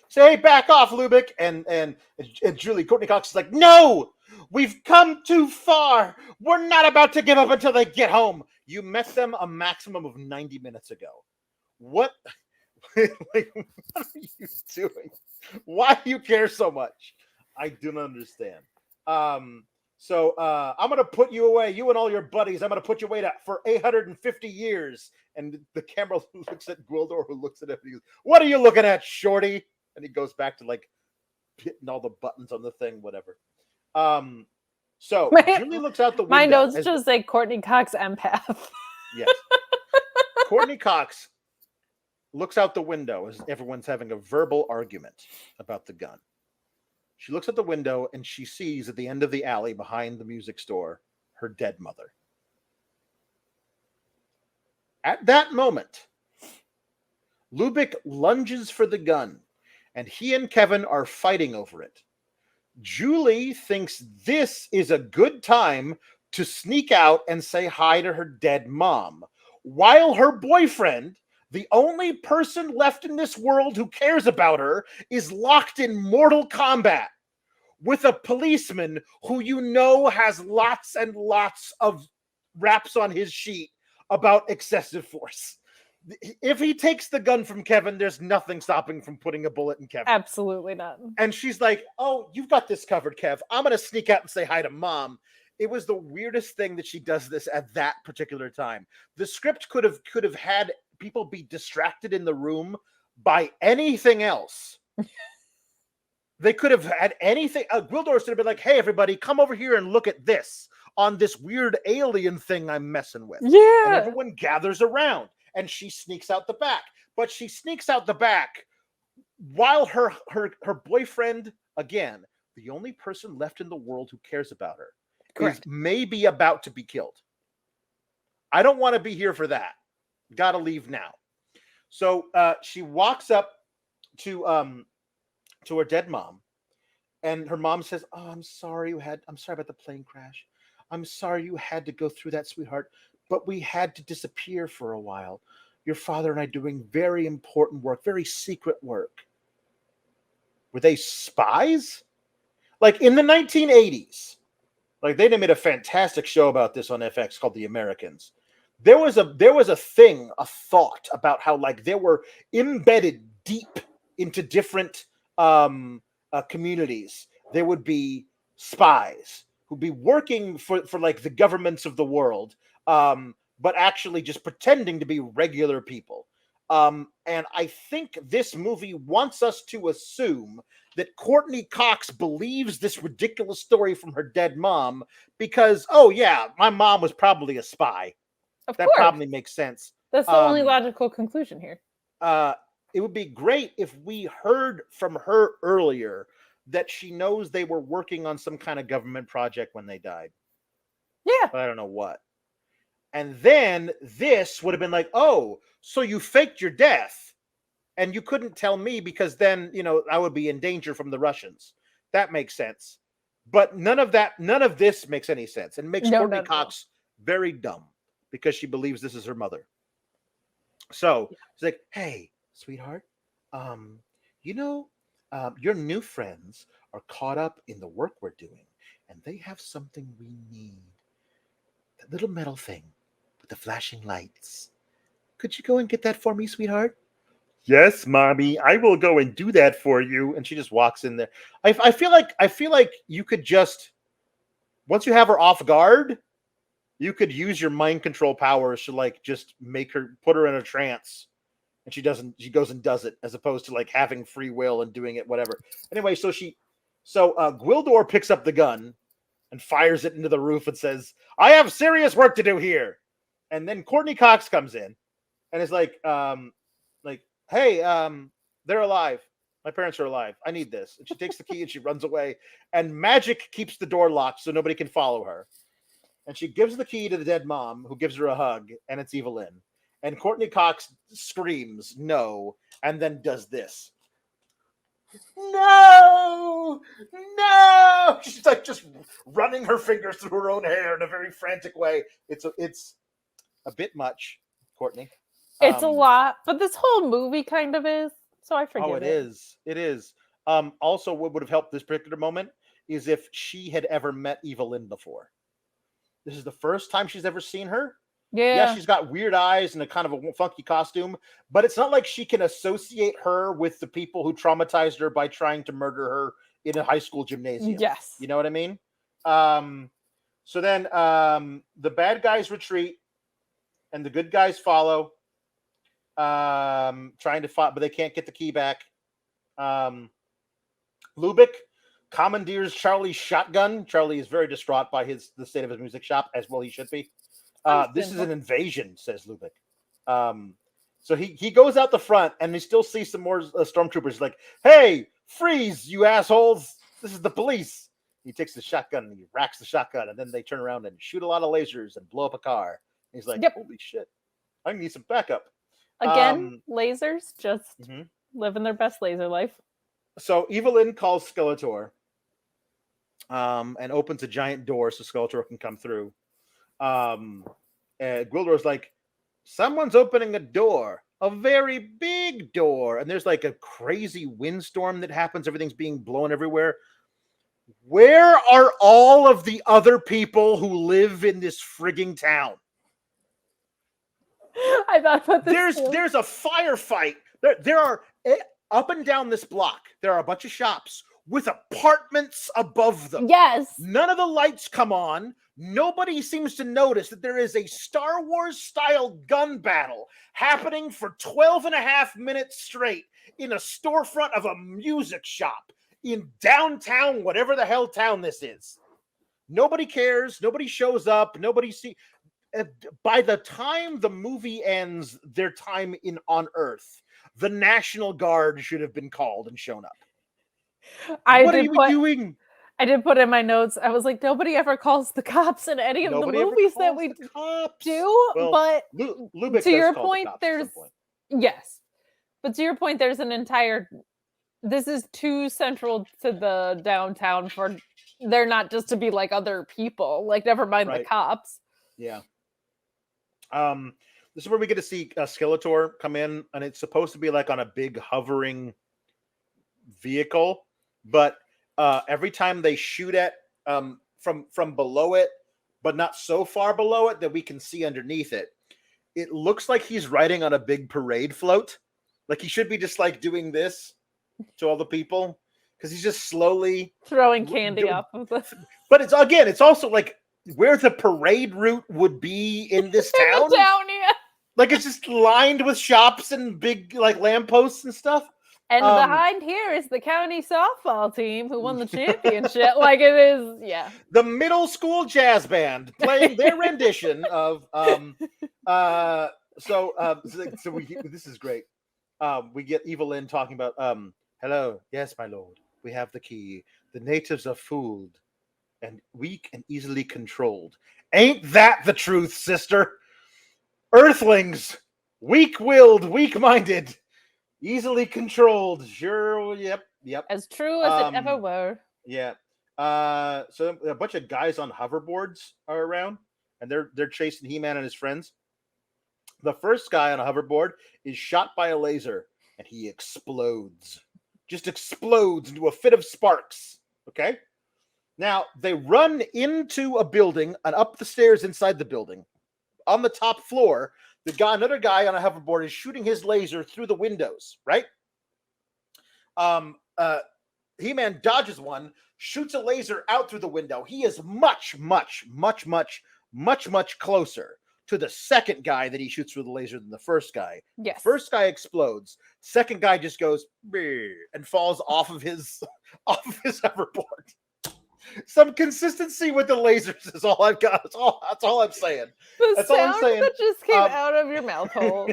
say, "Hey, back off, Lubick." And Julie Courtney Cox is like, "No, we've come too far. We're not about to give up until they get home. You met them a maximum of 90 minutes ago. What?" Like, what are you doing? Why do you care so much? I do not understand. So I'm gonna put you away, you and all your buddies. I'm gonna put you away for 850 years. And the camera looks at Gwildor, who looks at him and he goes, "What are you looking at, shorty?" And he goes back to like hitting all the buttons on the thing, whatever. So Julie looks out the window. My notes just say Courtney Cox empath. Yes. Courtney Cox looks out the window as everyone's having a verbal argument about the gun. She looks at the window and she sees at the end of the alley behind the music store her dead mother. At that moment, Lubick lunges for the gun and he and Kevin are fighting over it. Julie thinks this is a good time to sneak out and say hi to her dead mom, while her boyfriend, the only person left in this world who cares about her, is locked in mortal combat with a policeman who you know has lots and lots of raps on his sheet about excessive force. If he takes the gun from Kevin, there's nothing stopping from putting a bullet in Kevin. Absolutely not. And she's like, "Oh, you've got this covered, Kev. I'm going to sneak out and say hi to mom." It was the weirdest thing that she does this at that particular time. The script could have had people be distracted in the room by anything else. They could have had anything. Gwildor should have been like, "Hey, everybody, come over here and look at this on this weird alien thing I'm messing with." Yeah. And everyone gathers around and she sneaks out the back. But she sneaks out the back while her boyfriend, again, the only person left in the world who cares about her, is maybe about to be killed. I don't want to be here for that. Gotta leave now. So she walks up to her dead mom, and her mom says, "Oh, I'm sorry about the plane crash. I'm sorry you had to go through that, sweetheart, but we had to disappear for a while. Your father and I doing very important work, very secret work." Were they spies? Like in the 1980s, like they made a fantastic show about this on FX called The Americans. There was a thought about how like they were embedded deep into different communities. There would be spies who'd be working for like the governments of the world, but actually just pretending to be regular people. And I think this movie wants us to assume that Courtney Cox believes this ridiculous story from her dead mom because, oh yeah, my mom was probably a spy. Of that course. Probably makes sense. That's the only logical conclusion here. It would be great if we heard from her earlier that she knows they were working on some kind of government project when they died. Yeah. But I don't know what. And then this would have been like, "Oh, so you faked your death and you couldn't tell me because then, I would be in danger from the Russians." That makes sense. But none of this makes any sense and makes Courtney Cox very dumb because she believes this is her mother. So she's like, "Hey, sweetheart, your new friends are caught up in the work we're doing and they have something we need. That little metal thing with the flashing lights. Could you go and get that for me, sweetheart?" "Yes, mommy, I will go and do that for you." And she just walks in there. I feel like you could just, once you have her off guard, you could use your mind control powers to like just put her in a trance, and she goes and does it, as opposed to like having free will and doing it, whatever. Anyway, so Gwildor picks up the gun and fires it into the roof and says, "I have serious work to do here." And then Courtney Cox comes in and is like, "Hey, they're alive. My parents are alive. I need this. And she takes the key and she runs away. And magic keeps the door locked so nobody can follow her. And she gives the key to the dead mom, who gives her a hug, and it's Evelyn. And Courtney Cox screams, no, and then does this. No! No! She's like just running her fingers through her own hair in a very frantic way. It's a bit much, Courtney. It's a lot, but this whole movie kind of is. So I forget. Oh, it is. It is. Also, what would have helped this particular moment is if she had ever met Evelyn before. This is the first time she's ever seen her. Yeah, she's got weird eyes and a kind of a funky costume, but it's not like she can associate her with the people who traumatized her by trying to murder her in a high school gymnasium. Yes. You know what I mean? So then the bad guys retreat and the good guys follow, trying to fight, but they can't get the key back. Lubick commandeers Charlie's shotgun. Charlie is very distraught by the state of his music shop, as well he should be. This is an invasion, says Lubick. So he goes out the front, and he still sees some more stormtroopers. Like, hey, freeze, you assholes! This is the police. He takes the shotgun and he racks the shotgun, and then they turn around and shoot a lot of lasers and blow up a car. And he's like, holy shit, I need some backup. Again, lasers just living their best laser life. So Evelyn calls Skeletor and opens a giant door so Skeletor can come through. And Gwildor's like, someone's opening a door, a very big door. And there's like a crazy windstorm that happens. Everything's being blown everywhere. Where are all of the other people who live in this frigging town? I thought about this. There's a firefight. There are up and down this block. There are a bunch of shops with apartments above them. Yes. None of the lights come on. Nobody seems to notice that there is a Star Wars style gun battle happening for 12 and a half minutes straight in a storefront of a music shop in downtown, whatever the hell town this is. Nobody cares. Nobody shows up. Nobody see. By the time the movie ends, their time on Earth, the National Guard should have been called and shown up. What are you doing? I did put in my notes. I was like, nobody ever calls the cops in any of the movies that we do. Well, but Lubick to your point, yes. But to your point, there's an entire. This is too central to the downtown for they're not just to be like other people. Like, never mind the cops. Yeah. This is where we get to see Skeletor come in, and it's supposed to be like on a big hovering vehicle, but every time they shoot at from below it, but not so far below it that we can see underneath it, it looks like he's riding on a big parade float. Like he should be just like doing this to all the people because he's just slowly throwing candy up. But it's also like where the parade route would be in this town. Like it's just lined with shops and big like lampposts and stuff. And behind here is the county softball team who won the championship. Like it is, yeah. The middle school jazz band playing their rendition of this is great. We get Evelyn talking about hello, yes, my lord. We have the key. The natives are fooled and weak and easily controlled. Ain't that the truth, sister? Earthlings, weak-willed, weak-minded. Easily controlled. Sure. Yep. As true as it ever were. Yeah. So a bunch of guys on hoverboards are around, and they're chasing He-Man and his friends. The first guy on a hoverboard is shot by a laser, and he explodes. Just explodes into a fit of sparks. Okay. Now they run into a building and up the stairs inside the building. On the top floor, another guy on a hoverboard is shooting his laser through the windows, right? He-Man dodges one, shoots a laser out through the window. He is much, much, much, much, much, much closer to the second guy that he shoots through the laser than the first guy. Yes. First guy explodes. Second guy just goes and falls off of his hoverboard. Some consistency with the lasers is all I've got. That's all I'm saying. That's all I'm saying. That just came out of your mouth hole.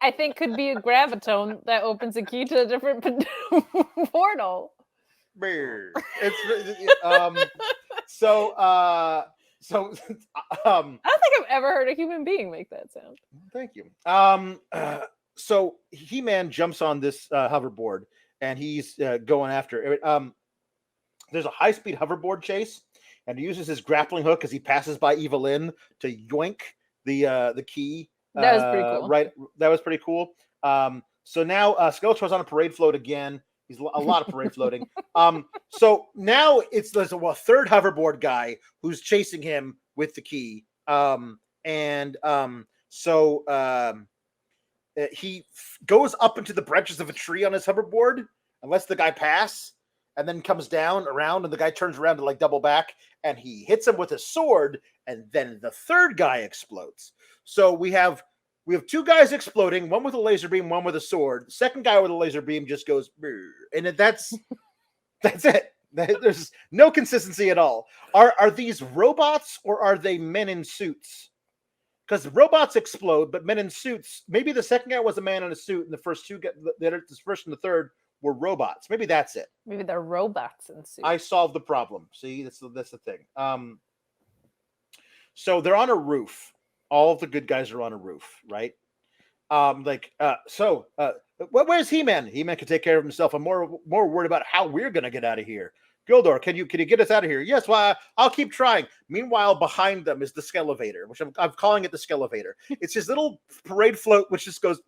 I think could be a gravitone that opens a key to a different portal. So I don't think I've ever heard a human being make that sound. Thank you. So He-Man jumps on this hoverboard and he's going after it. There's a high-speed hoverboard chase, and he uses his grappling hook as he passes by Evelyn to yoink the key. That was pretty cool. Right, that was pretty cool. So now Skeletor's on a parade float again. He's a lot of parade floating. So now there's a third hoverboard guy who's chasing him with the key. He goes up into the branches of a tree on his hoverboard and lets the guy pass, and then comes down around, and the guy turns around to like double back, and he hits him with a sword, and then the third guy explodes. So we have two guys exploding, one with a laser beam, one with a sword. The second guy with a laser beam just goes, and that's it. There's no consistency at all. Are these robots or are they men in suits? Because robots explode, but men in suits. Maybe the second guy was a man in a suit, and the first two, the first and the third, were robots. Maybe that's it. Maybe they're robots in suits. I solved the problem. See, that's the thing. So they're on a roof. All of the good guys are on a roof, right? Where's He-Man? He-Man can take care of himself. I'm more worried about how we're gonna get out of here. Gwildor, can you get us out of here? Yes, well, I'll keep trying. Meanwhile, behind them is the Skelevator, which I'm calling it the Skelevator. It's his little parade float, which just goes,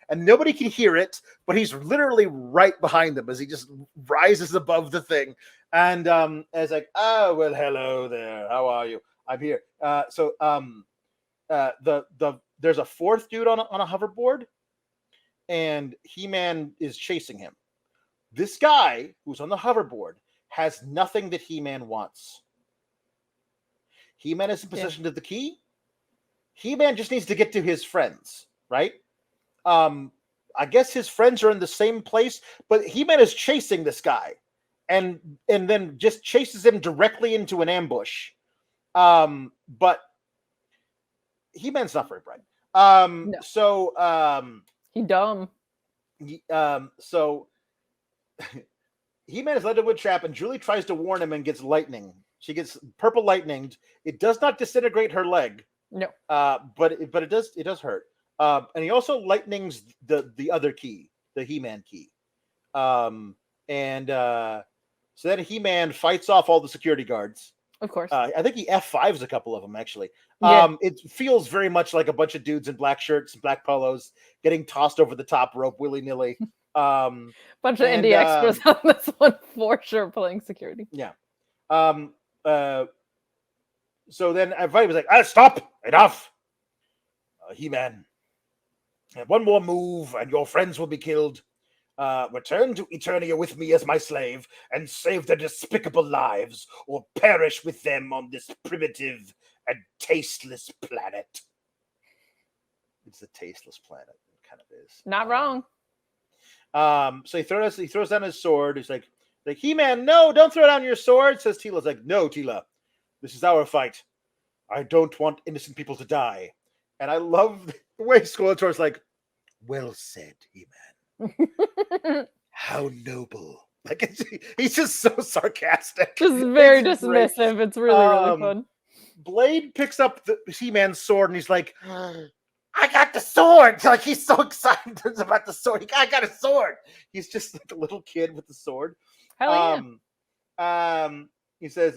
and nobody can hear it, but he's literally right behind them as he just rises above the thing. And it's like, oh, well, hello there. How are you? I'm here. There's a fourth dude on a hoverboard, and He-Man is chasing him. This guy who's on the hoverboard has nothing that He-Man wants. He-Man is in possession of the key. He-Man just needs to get to his friends, right? I guess his friends are in the same place, but He-Man is chasing this guy, and then just chases him directly into an ambush. But He-Man's not very bright. No. So he dumb. So He-Man is led into a trap, and Julie tries to warn him and gets lightning. She gets purple lightninged. It does not disintegrate her leg. No. But it does hurt. And he also lightnings the other key, the He-Man key. So then He-Man fights off all the security guards. Of course. I think he F5s a couple of them, actually. Yeah. It feels very much like a bunch of dudes in black shirts and black polos getting tossed over the top rope willy-nilly. Bunch of indie extras on this one for sure playing security. Yeah. So then everybody was like, stop! Enough! He-Man. One more move and your friends will be killed. Return to Eternia with me as my slave and save their despicable lives, or perish with them on this primitive and tasteless planet. It's a tasteless planet. It kind of is. Not wrong. So he throws down his sword. He's like, He-Man, no, don't throw down your sword, says Teela's like, no, Teela, this is our fight. I don't want innocent people to die. And I love the way Skeletor's like, well said, He-Man. How noble. Like, he's just so sarcastic. Just very dismissive. It's really, really fun. Blade picks up the He-Man's sword and he's like, I got the sword. Like, he's so excited about the sword. I got a sword. He's just like a little kid with the sword. Hell yeah. He says,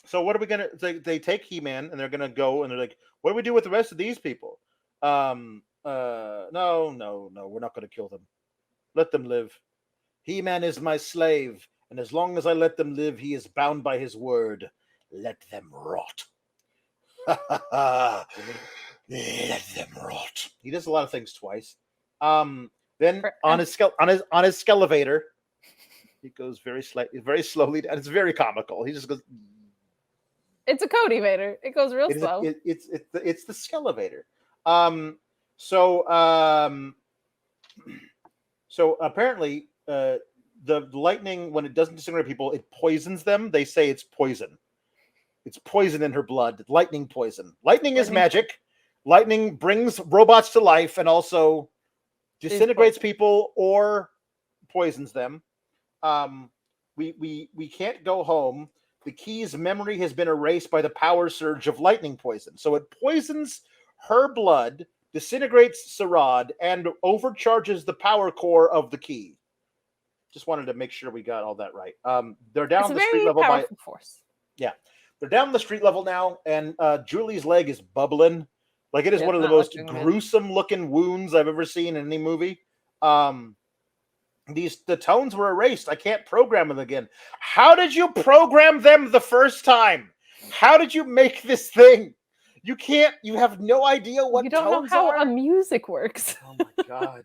so what are we gonna? They take He-Man and they're gonna go and they're like, what do we do with the rest of these people? No, we're not gonna kill them. Let them live. He-Man is my slave, and as long as I let them live, he is bound by his word. Let them rot. Let them rot. He does a lot of things twice. Then on his Skelevator, he goes very slowly, and it's very comical. He just goes. It's a Codevator. It goes real slow. It's the Skelevator. So apparently, the lightning, when it doesn't disintegrate people, it poisons them. They say it's poison. It's poison in her blood. Lightning poison. Lightning is magic. lightning brings robots to life and also disintegrates people or poisons them. We can't go home. The key's memory has been erased by the power surge of lightning poison. So it poisons her blood, disintegrates Sarad, and overcharges the power core of the key. Just wanted to make sure we got all that right. They're down the street level by force. Yeah, they're down the street level now, and Julie's leg is bubbling. Like, it is one of the most gruesome looking wounds I've ever seen in any movie. The tones were erased. I can't program them again. How did you program them the first time? How did you make this thing? You can't. You have no idea what. You don't know how a music works. Oh my god.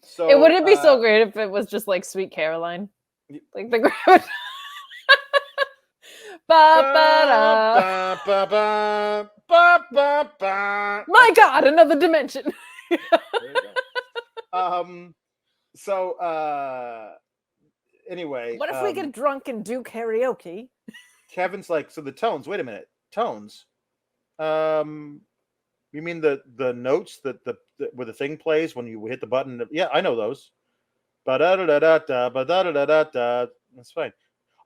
So it wouldn't be so great if it was just like Sweet Caroline, like the ground. My God, another dimension. Anyway, what if we get drunk and do karaoke? Kevin's like, so the tones. Wait a minute, tones. You mean the notes that where the thing plays when you hit the button? Yeah, I know those. Ba-da-da-da-da, that's fine.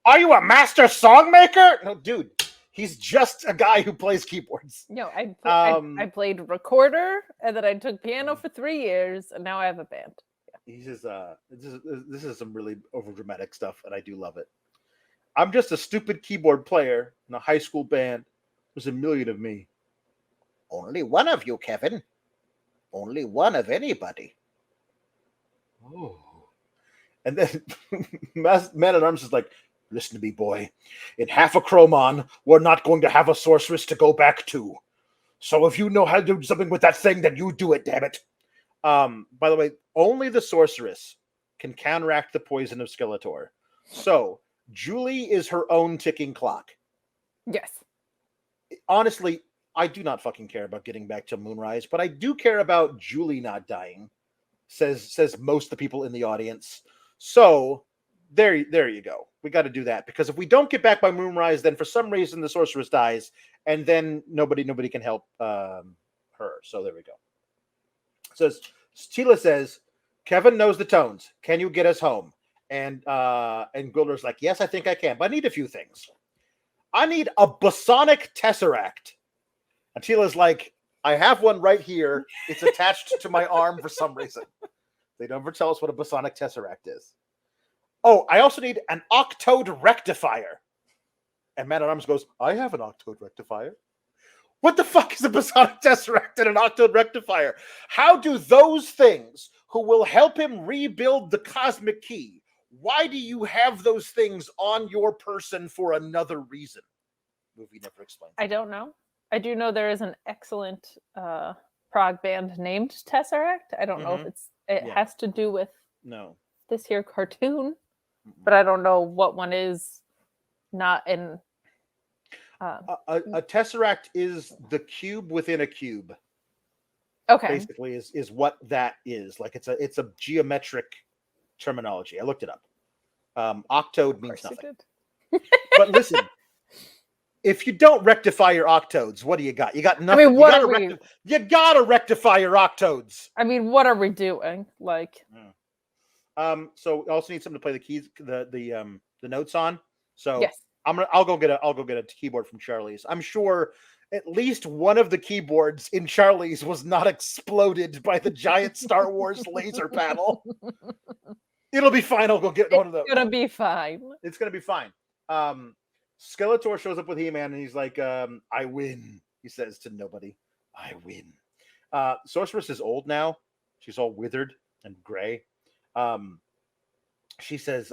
Are you a master songmaker? No, dude. He's just a guy who plays keyboards. No, I played recorder, and then I took piano for 3 years, and now I have a band. Yeah. He says, this is some really overdramatic stuff, and I do love it. I'm just a stupid keyboard player in a high school band. There's a million of me. Only one of you, Kevin. Only one of anybody. Oh. And then Man-at-Arms is like, listen to me, boy. In half a Chromon, we're not going to have a sorceress to go back to. So if you know how to do something with that thing, then you do it, damn it. By the way, only the sorceress can counteract the poison of Skeletor. So Julie is her own ticking clock. Yes. Honestly, I do not fucking care about getting back to Moonrise, but I do care about Julie not dying, says most of the people in the audience. So there you go. We got to do that, because if we don't get back by Moonrise, then for some reason the sorceress dies, and then nobody can help her. So there we go. So Tila says, Kevin knows the tones. Can you get us home? And Gwildor's like, yes, I think I can, but I need a few things. I need a Bosonic Tesseract. And Tila's like, I have one right here. It's attached to my arm for some reason. They never tell us what a Bosonic Tesseract is. Oh, I also need an Octode Rectifier. And Man-at-Arms goes, I have an Octode Rectifier. What the fuck is a Bosonic Tesseract and an Octode Rectifier? How do those things, who will help him rebuild the Cosmic Key, why do you have those things on your person for another reason? Movie never explains. I don't know. I do know there is an excellent prog band named Tesseract. I don't know if it has to do with this here cartoon, but I don't know what one is not in. A Tesseract is the cube within a cube. Okay. Basically is what that is. Like it's a geometric terminology. I looked it up. Octode means nothing. But listen, if you don't rectify your octodes, what do you got? You got nothing. I mean, you gotta rectify your octodes. I mean, what are we doing? Like, so we also need something to play the keys, the notes on. So yes. I'll go get a keyboard from Charlie's. I'm sure at least one of the keyboards in Charlie's was not exploded by the giant Star Wars laser panel. It'll be fine. I'll go get one of those. It's gonna be fine. It's gonna be fine. Skeletor shows up with He-Man and he's like, I win. He says to nobody, I win. Sorceress is old now. She's all withered and gray. She says,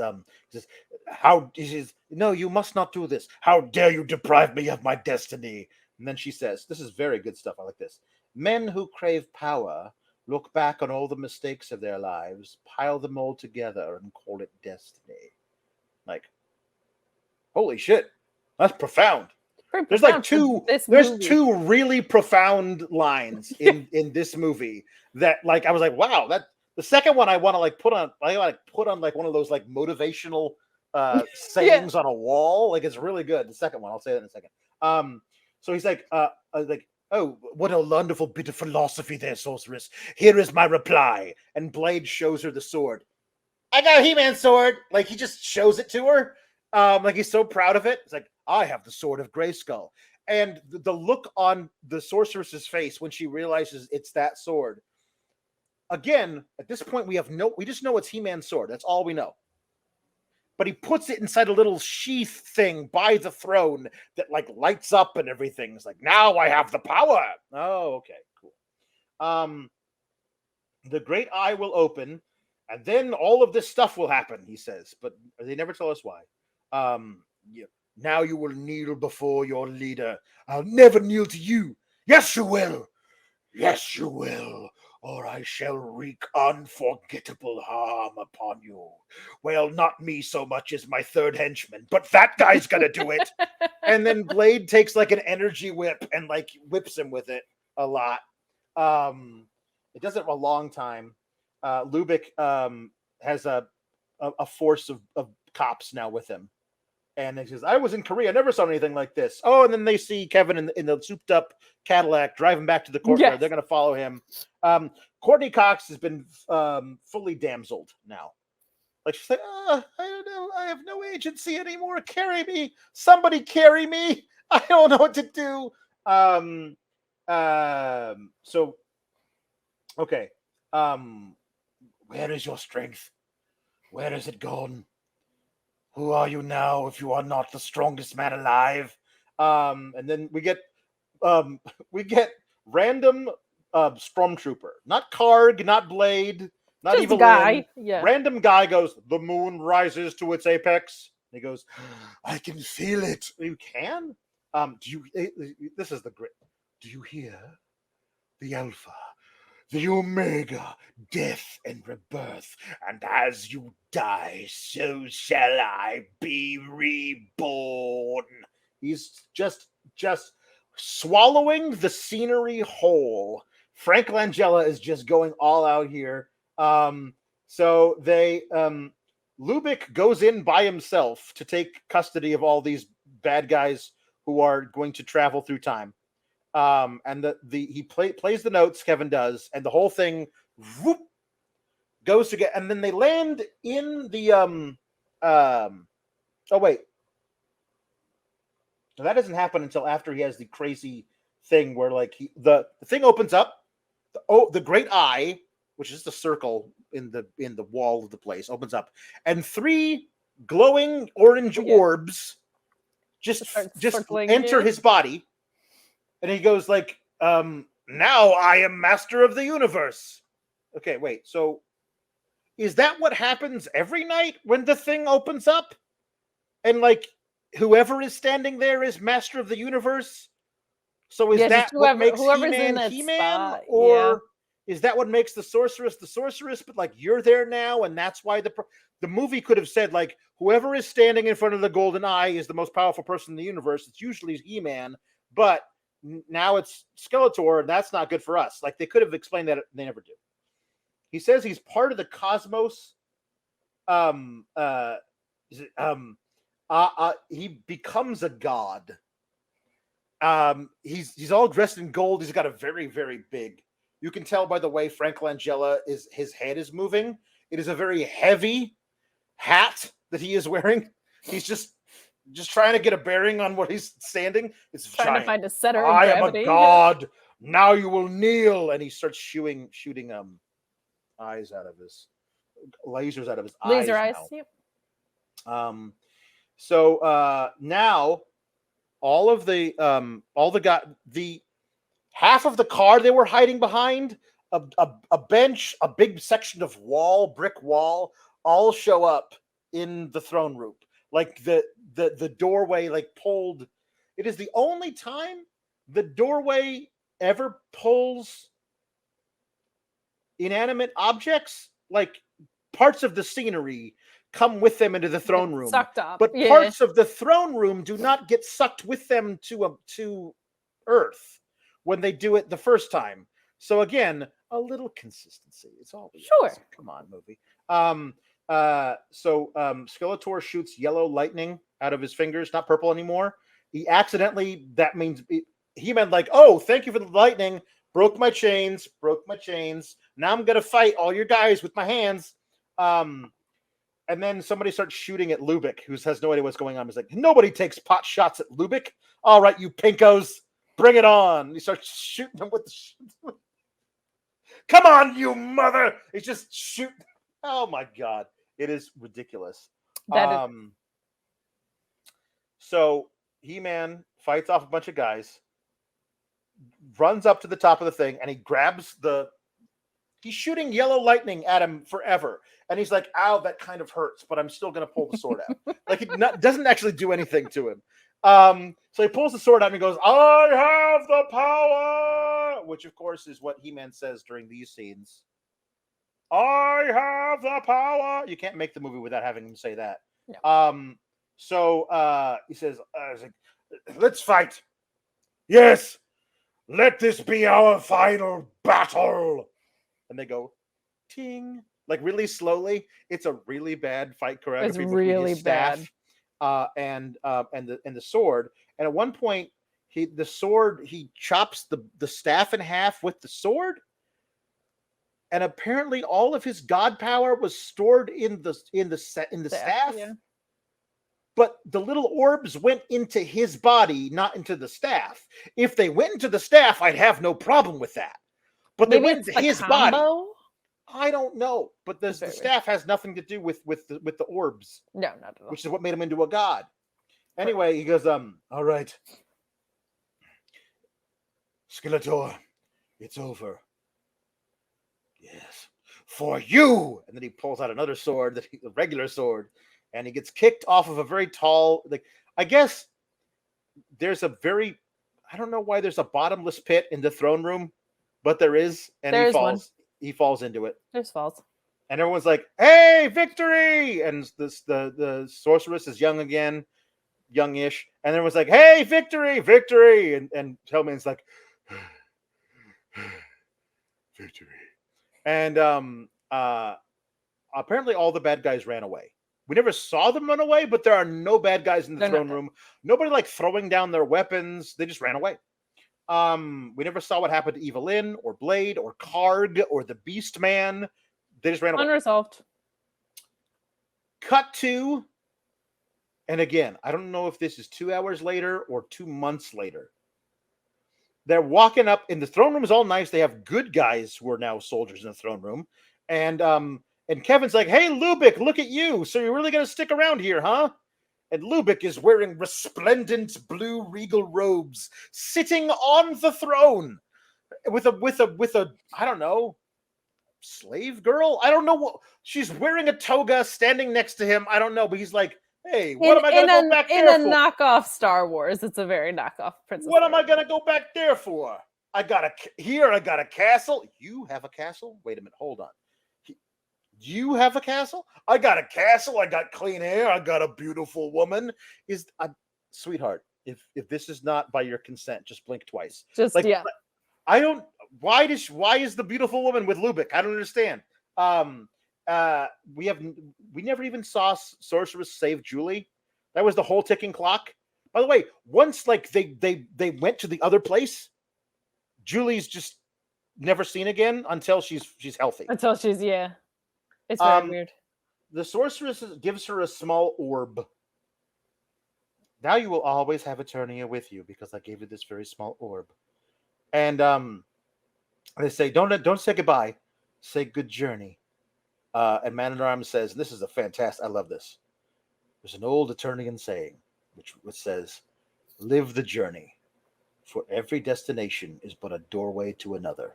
no, you must not do this. How dare you deprive me of my destiny? And then she says, this is very good stuff. I like this. Men who crave power look back on all the mistakes of their lives, pile them all together, and call it destiny. Like, holy shit, that's profound. There's like two really profound lines in this movie that, like, I was like, wow, that. The second one I want to like put on like one of those like motivational sayings on a wall. Like, it's really good. The second one, I'll say that in a second. So he's like Oh, what a wonderful bit of philosophy there, sorceress. Here is my reply. And Blade shows her the sword. I got a He-Man sword. Like, he just shows it to her. Like, he's so proud of it. It's like, I have the sword of Grayskull. And the look on the sorceress's face when she realizes it's that sword. Again, at this point, we just know it's He-Man's sword. That's all we know. But he puts it inside a little sheath thing by the throne that like lights up and everything. It's like, now I have the power. Oh, okay, cool. The great eye will open, and then all of this stuff will happen, he says, but they never tell us why. Now you will kneel before your leader. I'll never kneel to you. Yes, you will. Yes, you will. Or I shall wreak unforgettable harm upon you. Well, not me so much as my third henchman, but that guy's gonna do it. And then Blade takes like an energy whip and like whips him with it a lot. It does it a long time. Lubick has a force of cops now with him. And he says, I was in Korea. I never saw anything like this. Oh, and then they see Kevin in the souped up Cadillac driving back to the courtyard. Yes. They're going to follow him. Courtney Cox has been fully damseled now. Like, she's like, I don't know. I have no agency anymore. Carry me. Somebody carry me. I don't know what to do. So, okay. Where is your strength? Where is it gone? Who are you now if you are not the strongest man alive? And then we get random stormtrooper, not Karg, not Blade, not just Evil guy. Yeah. Random guy goes, the moon rises to its apex. And he goes, I can feel it. You can? This is the great. Do you hear? The Alpha, the Omega, death and rebirth, and as you die, so shall I be reborn. He's just swallowing the scenery whole. Frank Langella is just going all out here. So they Lubick goes in by himself to take custody of all these bad guys who are going to travel through time. And he plays the notes, Kevin does, and the whole thing whoop, goes to get, and then they land in the oh wait, no, that doesn't happen until after he has the crazy thing where like the thing opens up, the great eye, which is the circle in the wall of the place, opens up, and 3 glowing orange orbs just enter his body. And he goes like, now I am master of the universe. Okay, wait. So is that what happens every night when the thing opens up? And like whoever is standing there is master of the universe? So is that what makes He-Man He-Man? Or is that what makes the sorceress? But like you're there now, and that's why the movie could have said like whoever is standing in front of the golden eye is the most powerful person in the universe. It's usually He-Man, but now it's Skeletor, and that's not good for us. Like they could have explained that, they never do. He says he's part of the cosmos. He becomes a god. He's all dressed in gold. He's got a very, very big. You can tell by the way Frank Langella his head is moving. It is a very heavy hat that he is wearing. He's just trying to get a bearing on what he's standing. It's trying giant. To find a center. I am a god. Now you will kneel. And he starts shooting eyes out of his lasers out of his laser eyes. Yep. So now all the half of the car they were hiding behind, a bench, a big section of brick wall, all show up in the throne room. Like the doorway like pulled. It is the only time the doorway ever pulls inanimate objects. Like parts of the scenery come with them into the throne room. Sucked up. But parts of the throne room do not get sucked with them to Earth when they do it the first time. So again, a little consistency. It's all sure. Come on, movie. So Skeletor shoots yellow lightning out of his fingers, not purple anymore. He accidentally, that means He-Man like, oh, thank you for the lightning. Broke my chains. Now I'm gonna fight all your guys with my hands. And then somebody starts shooting at Lubick, who has no idea what's going on. He's like, nobody takes pot shots at Lubick. All right, you pinkos, bring it on. And he starts shooting them with the come on, you mother. He's just shooting. Oh my God. It is ridiculous. So He-Man fights off a bunch of guys, runs up to the top of the thing, and he grabs he's shooting yellow lightning at him forever. And he's like, ow, that kind of hurts, but I'm still going to pull the sword out. Like, it doesn't actually do anything to him. So he pulls the sword out and he goes, I have the power, which of course is what He-Man says during these scenes. I have the power. You can't make the movie without having him say that. No. So he says, let's fight. Yes, let this be our final battle. And they go, ting, like really slowly. It's a really bad fight choreography. It's really bad. And the sword. And at one point, he chops the staff in half with the sword. And apparently, all of his god power was stored in the staff. Yeah. But the little orbs went into his body, not into the staff. If they went into the staff, I'd have no problem with that. But they went into his body. I don't know. But the staff has nothing to do with the orbs. No, not at all. Which is what made him into a god. Anyway, he goes, all right. Skeletor, it's over. Yes. For you. And then he pulls out another sword, a regular sword. And he gets kicked off of a very tall, I guess there's a very, I don't know why there's a bottomless pit in the throne room, but there is, and he falls. One. He falls into it. There's falls. And everyone's like, hey, victory! And the sorceress is young again, youngish. And everyone's like, hey, victory, victory! And Hellman's like, victory. And apparently all the bad guys ran away. We never saw them run away, but there are no bad guys in the throne room. Nobody throwing down their weapons. They just ran away. We never saw what happened to Evelyn or Blade or Karg or the Beast Man. They just ran away. Unresolved. Cut to, and again, I don't know if this is 2 hours later or 2 months later. They're walking up, and the throne room is all nice. They have good guys who are now soldiers in the throne room. And Kevin's like, hey, Lubick, look at you. So you're really going to stick around here, huh? And Lubick is wearing resplendent blue regal robes, sitting on the throne with a I don't know, slave girl? I don't know what. She's wearing a toga, standing next to him. I don't know, but he's like, hey, what am I going to go back there for? In a knockoff Star Wars. It's a very knockoff Princess. What am I going to go back there for? I got a castle. You have a castle? Wait a minute, hold on. You have a castle? I got a castle. I got clean air. I got a beautiful woman. Sweetheart, if this is not by your consent, just blink twice. Yeah. I don't. Why is the beautiful woman with Lubick? I don't understand. We never even saw Sorceress save Julie. That was the whole ticking clock. By the way, once they went to the other place, Julie's just never seen again until she's healthy. Until she's It's very weird. The sorceress gives her a small orb. Now you will always have Eternia with you because I gave you this very small orb. And they say, don't say goodbye. Say good journey. And Man-at-Arms says, this is a fantastic, I love this. There's an old Eternian saying, which says, live the journey, for every destination is but a doorway to another.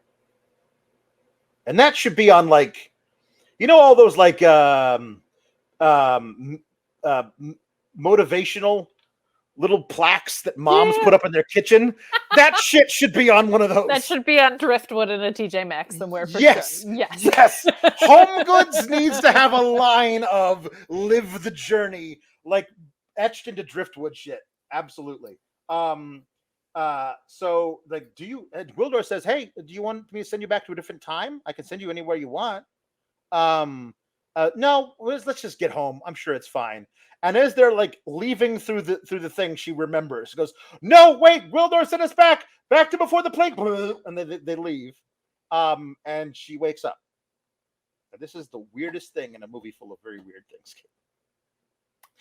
And that should be on all those motivational little plaques that moms put up in their kitchen. That shit should be on one of those. That should be on Driftwood and a TJ Maxx somewhere for yes. sure. Yes. Yes. Home Goods needs to have a line of live the journey, etched into Driftwood shit. Absolutely. So Gwildor says, hey, do you want me to send you back to a different time? I can send you anywhere you want. No, let's just get home. I'm sure it's fine. And as they're like leaving through the thing, she remembers. She goes, no, wait, Gwildor sent us back to before the plague. And they leave. And she wakes up. And this is the weirdest thing in a movie full of very weird things.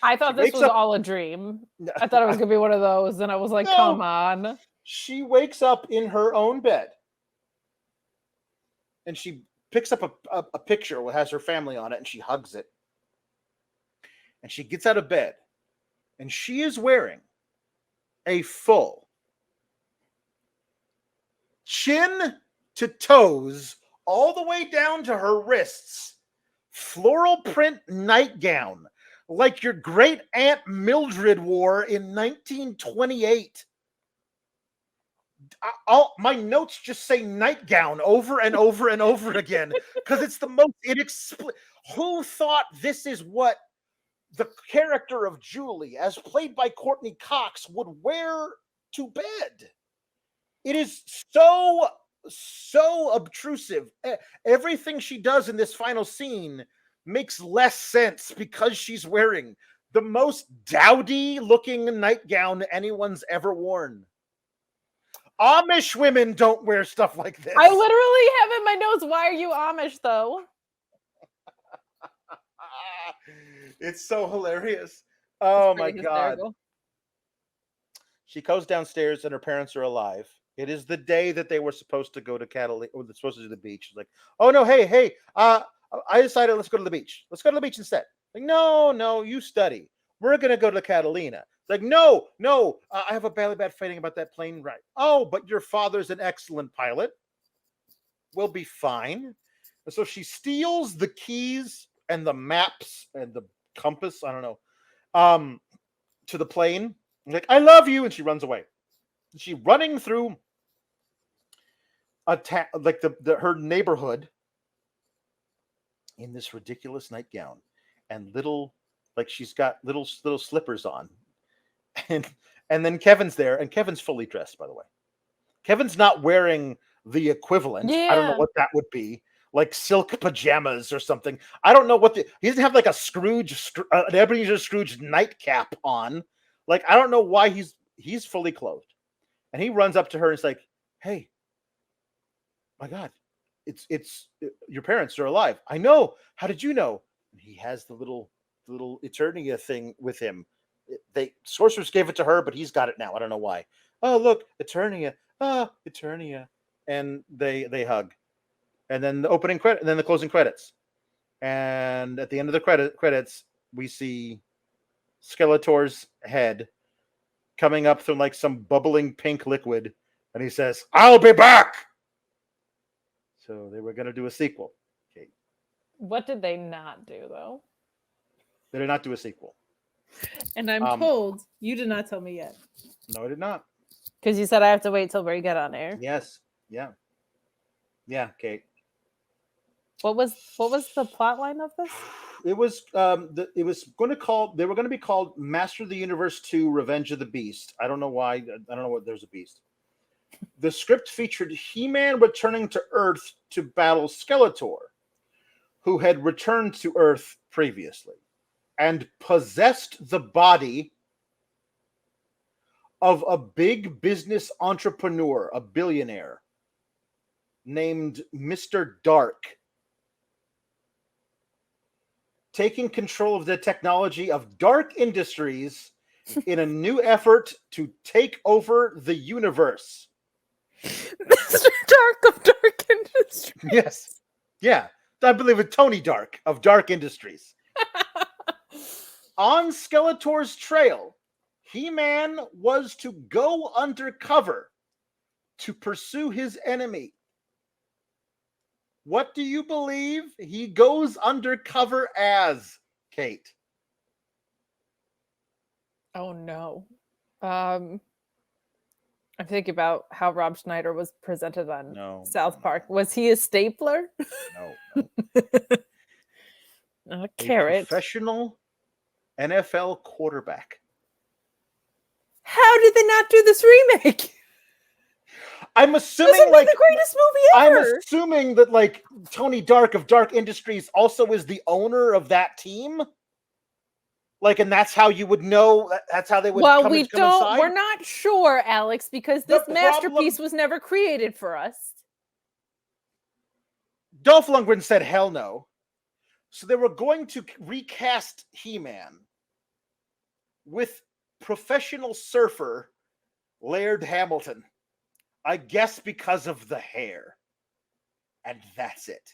I thought this was all a dream. I thought it was going to be one of those. And I was like, come on. She wakes up in her own bed. And she picks up a picture that has her family on it, and she hugs it. And she gets out of bed. And she is wearing a full chin to toes, all the way down to her wrists, floral print nightgown, like your great Aunt Mildred wore in 1928. My notes just say nightgown over and over and over again because it's the most inexplicable. Who thought this is what the character of Julie, as played by Courtney Cox, would wear to bed? It is so obtrusive. Everything she does in this final scene makes less sense because she's wearing the most dowdy looking nightgown anyone's ever worn. Amish women don't wear stuff like this. I literally have in my notes, why are you Amish though? It's so hilarious. Oh my God. She goes downstairs and her parents are alive. It is the day that they were supposed to go to Catalina, or they're supposed to do the beach. It's like, oh no, hey, I decided let's go to the beach. Let's go to the beach instead. Like, no, you study. We're gonna go to Catalina. Like, no, I have a bad feeling about that plane ride. Oh, but your father's an excellent pilot. We'll be fine. And so she steals the keys and the maps and the compass, I don't know, to the plane. Like, I love you, and she runs away. She running through her neighborhood in this ridiculous nightgown and she's got little slippers on. And then Kevin's there, and Kevin's fully dressed, by the way. Kevin's not wearing the equivalent. Yeah. I don't know what that would be, like silk pajamas or something. I don't know he doesn't have like an Ebenezer Scrooge nightcap on. Like, I don't know why he's fully clothed. And he runs up to her and is like, hey, my God, it's your parents are alive. I know. How did you know? And he has the little Eternia thing with him. Sorcerers gave it to her, but he's got it now. I don't know why. Oh, look, Eternia. Eternia. And they hug. And then the opening credit, and then the closing credits. And at the end of the credits, we see Skeletor's head coming up through like some bubbling pink liquid, and he says, I'll be back. So they were going to do a sequel. Okay. What did they not do, though? They did not do a sequel. And I'm told you did not tell me yet. No, I did not. Because you said I have to wait till we get on air. Yes. Yeah, Kate. What was the plot line of this? It was they were going to be called Master of the Universe 2 Revenge of the Beast. I don't know why. I don't know what there's a beast. The script featured He-Man returning to Earth to battle Skeletor, who had returned to Earth previously and possessed the body of a big business entrepreneur, a billionaire named Mr. Dark, taking control of the technology of Dark Industries in a new effort to take over the universe. Mr. Dark of Dark Industries. Yes. Yeah. I believe it's Tony Dark of Dark Industries. On Skeletor's trail, He-Man was to go undercover to pursue his enemy. What do you believe he goes undercover as, Kate? Oh, no. I'm thinking about how Rob Schneider was presented on South Park. Was he a stapler? No. A carrot. Professional NFL quarterback. How did they not do this remake? I'm assuming this would be the greatest movie ever. I'm assuming that like Tony Dark of Dark Industries also is the owner of that team. Like, and that's how you would know. That's how they would. Well, come we come don't. inside? We're not sure, Alex, because this masterpiece was never created for us. Dolph Lundgren said, "Hell no." So they were going to recast He-Man with professional surfer Laird Hamilton. I guess because of the hair. And that's it.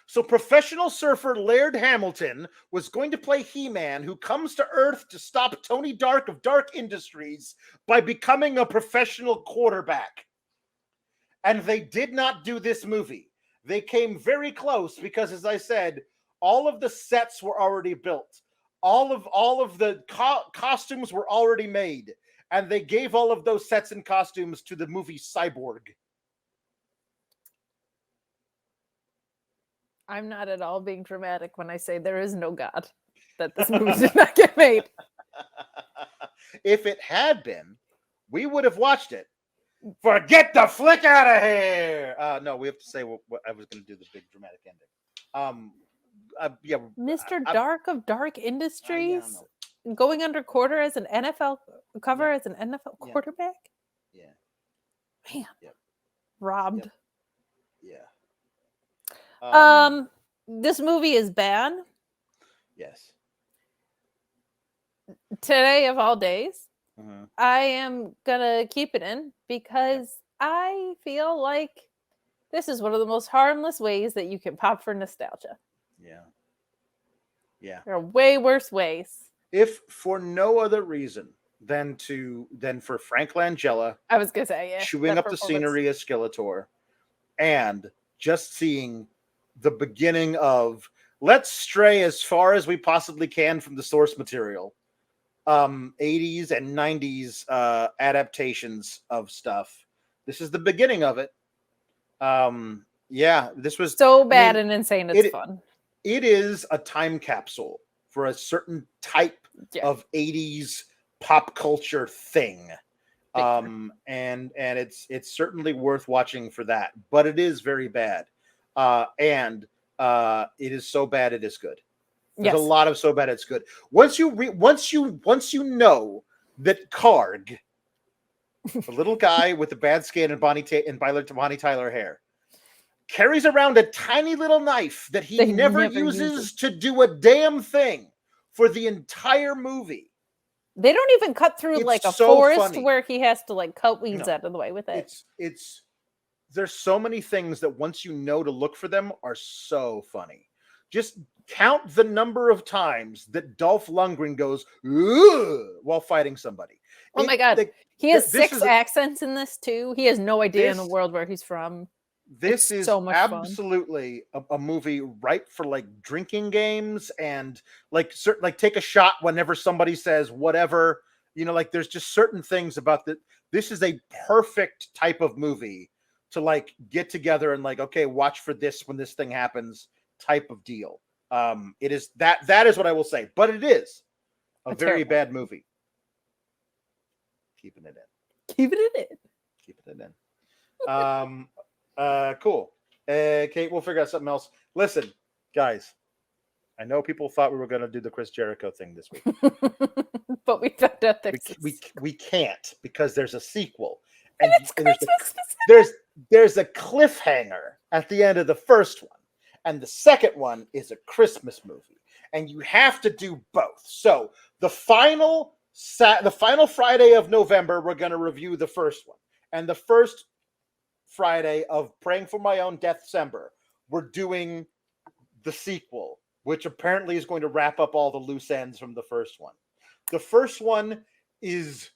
So professional surfer Laird Hamilton was going to play He-Man, who comes to Earth to stop Tony Dark of Dark Industries by becoming a professional quarterback. And they did not do this movie. They came very close because, as I said, all of the sets were already built. All of the costumes were already made. And they gave all of those sets and costumes to the movie Cyborg. I'm not at all being dramatic when I say there is no God, that this movie did not get made. If it had been, we would have watched it. Get the flick out of here! No, we have to say what I was going to do the big dramatic ending. Yeah, Mr. Dark of Dark Industries going under quarter as an NFL cover as an NFL quarterback. Yeah, man, robbed. Yeah. This movie is bad. Yes. Today of all days, I am gonna keep it in because I feel like this is one of the most harmless ways that you can pop for nostalgia. Yeah. Yeah. There are way worse ways. If for no other reason than for Frank Langella, I was gonna say, chewing up the scenery as Skeletor, and just seeing the beginning of let's stray as far as we possibly can from the source material. 80s and 90s adaptations of stuff. This is the beginning of it. This was so bad and insane. It's fun. It is a time capsule for a certain type of 80s pop culture thing. And it's certainly worth watching for that, but it is very bad. And it is so bad it is good. There's a lot of so bad it's good. Once you know that Karg, the little guy with the bad skin and Bonnie Tyler hair, carries around a tiny little knife that he never uses to do a damn thing for the entire movie. They don't even cut through like a forest where he has to like cut weeds out of the way with it. There's so many things that once you know to look for them are so funny. Just count the number of times that Dolph Lundgren goes while fighting somebody. Oh my God. He has 6 accents in this too. He has no idea in the world where he's from. This is so absolutely a movie ripe for like drinking games and like take a shot whenever somebody says whatever, like there's just certain things about that. This is a perfect type of movie to like get together and like, okay, watch for this when this thing happens type of deal. It is that is what I will say, but it is a very bad movie. Keeping it in. Cool. Kate, we'll figure out something else. Listen, guys, I know people thought we were going to do the Chris Jericho thing this week, but we found out we can't because there's a sequel, and it's Christmas. There's a cliffhanger at the end of the first one, and the second one is a Christmas movie, and you have to do both. So the final Friday of November, we're going to review the first one, and the first Friday of Praying for My Own December, we're doing the sequel, which apparently is going to wrap up all the loose ends from the first one. The first one is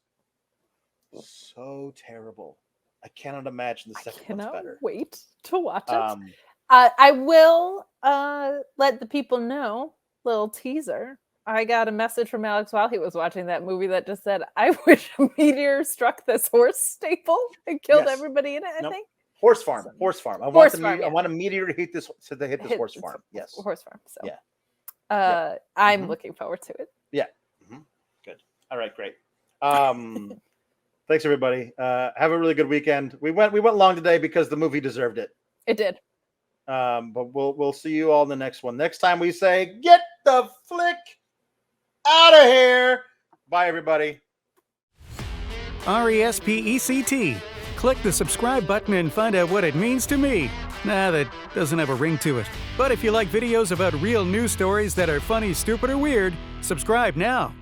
so terrible. I cannot imagine the second one's better. Wait to watch it. I will let the people know, little teaser. I got a message from Alex while he was watching that movie that just said, I wish a meteor struck this horse stable and killed everybody in it, I think. Horse farm. I want a meteor to hit this horse farm. Yes. Horse farm. So I'm looking forward to it. Yeah. Good. All right, great. Thanks, everybody. Have a really good weekend. We went long today because the movie deserved it. It did. But we'll see you all in the next one. Next time we say, get the flick out of here. Bye, everybody. RESPECT. Click the subscribe button and find out what it means to me. Nah, that doesn't have a ring to it. But if you like videos about real news stories that are funny, stupid, or weird, subscribe now.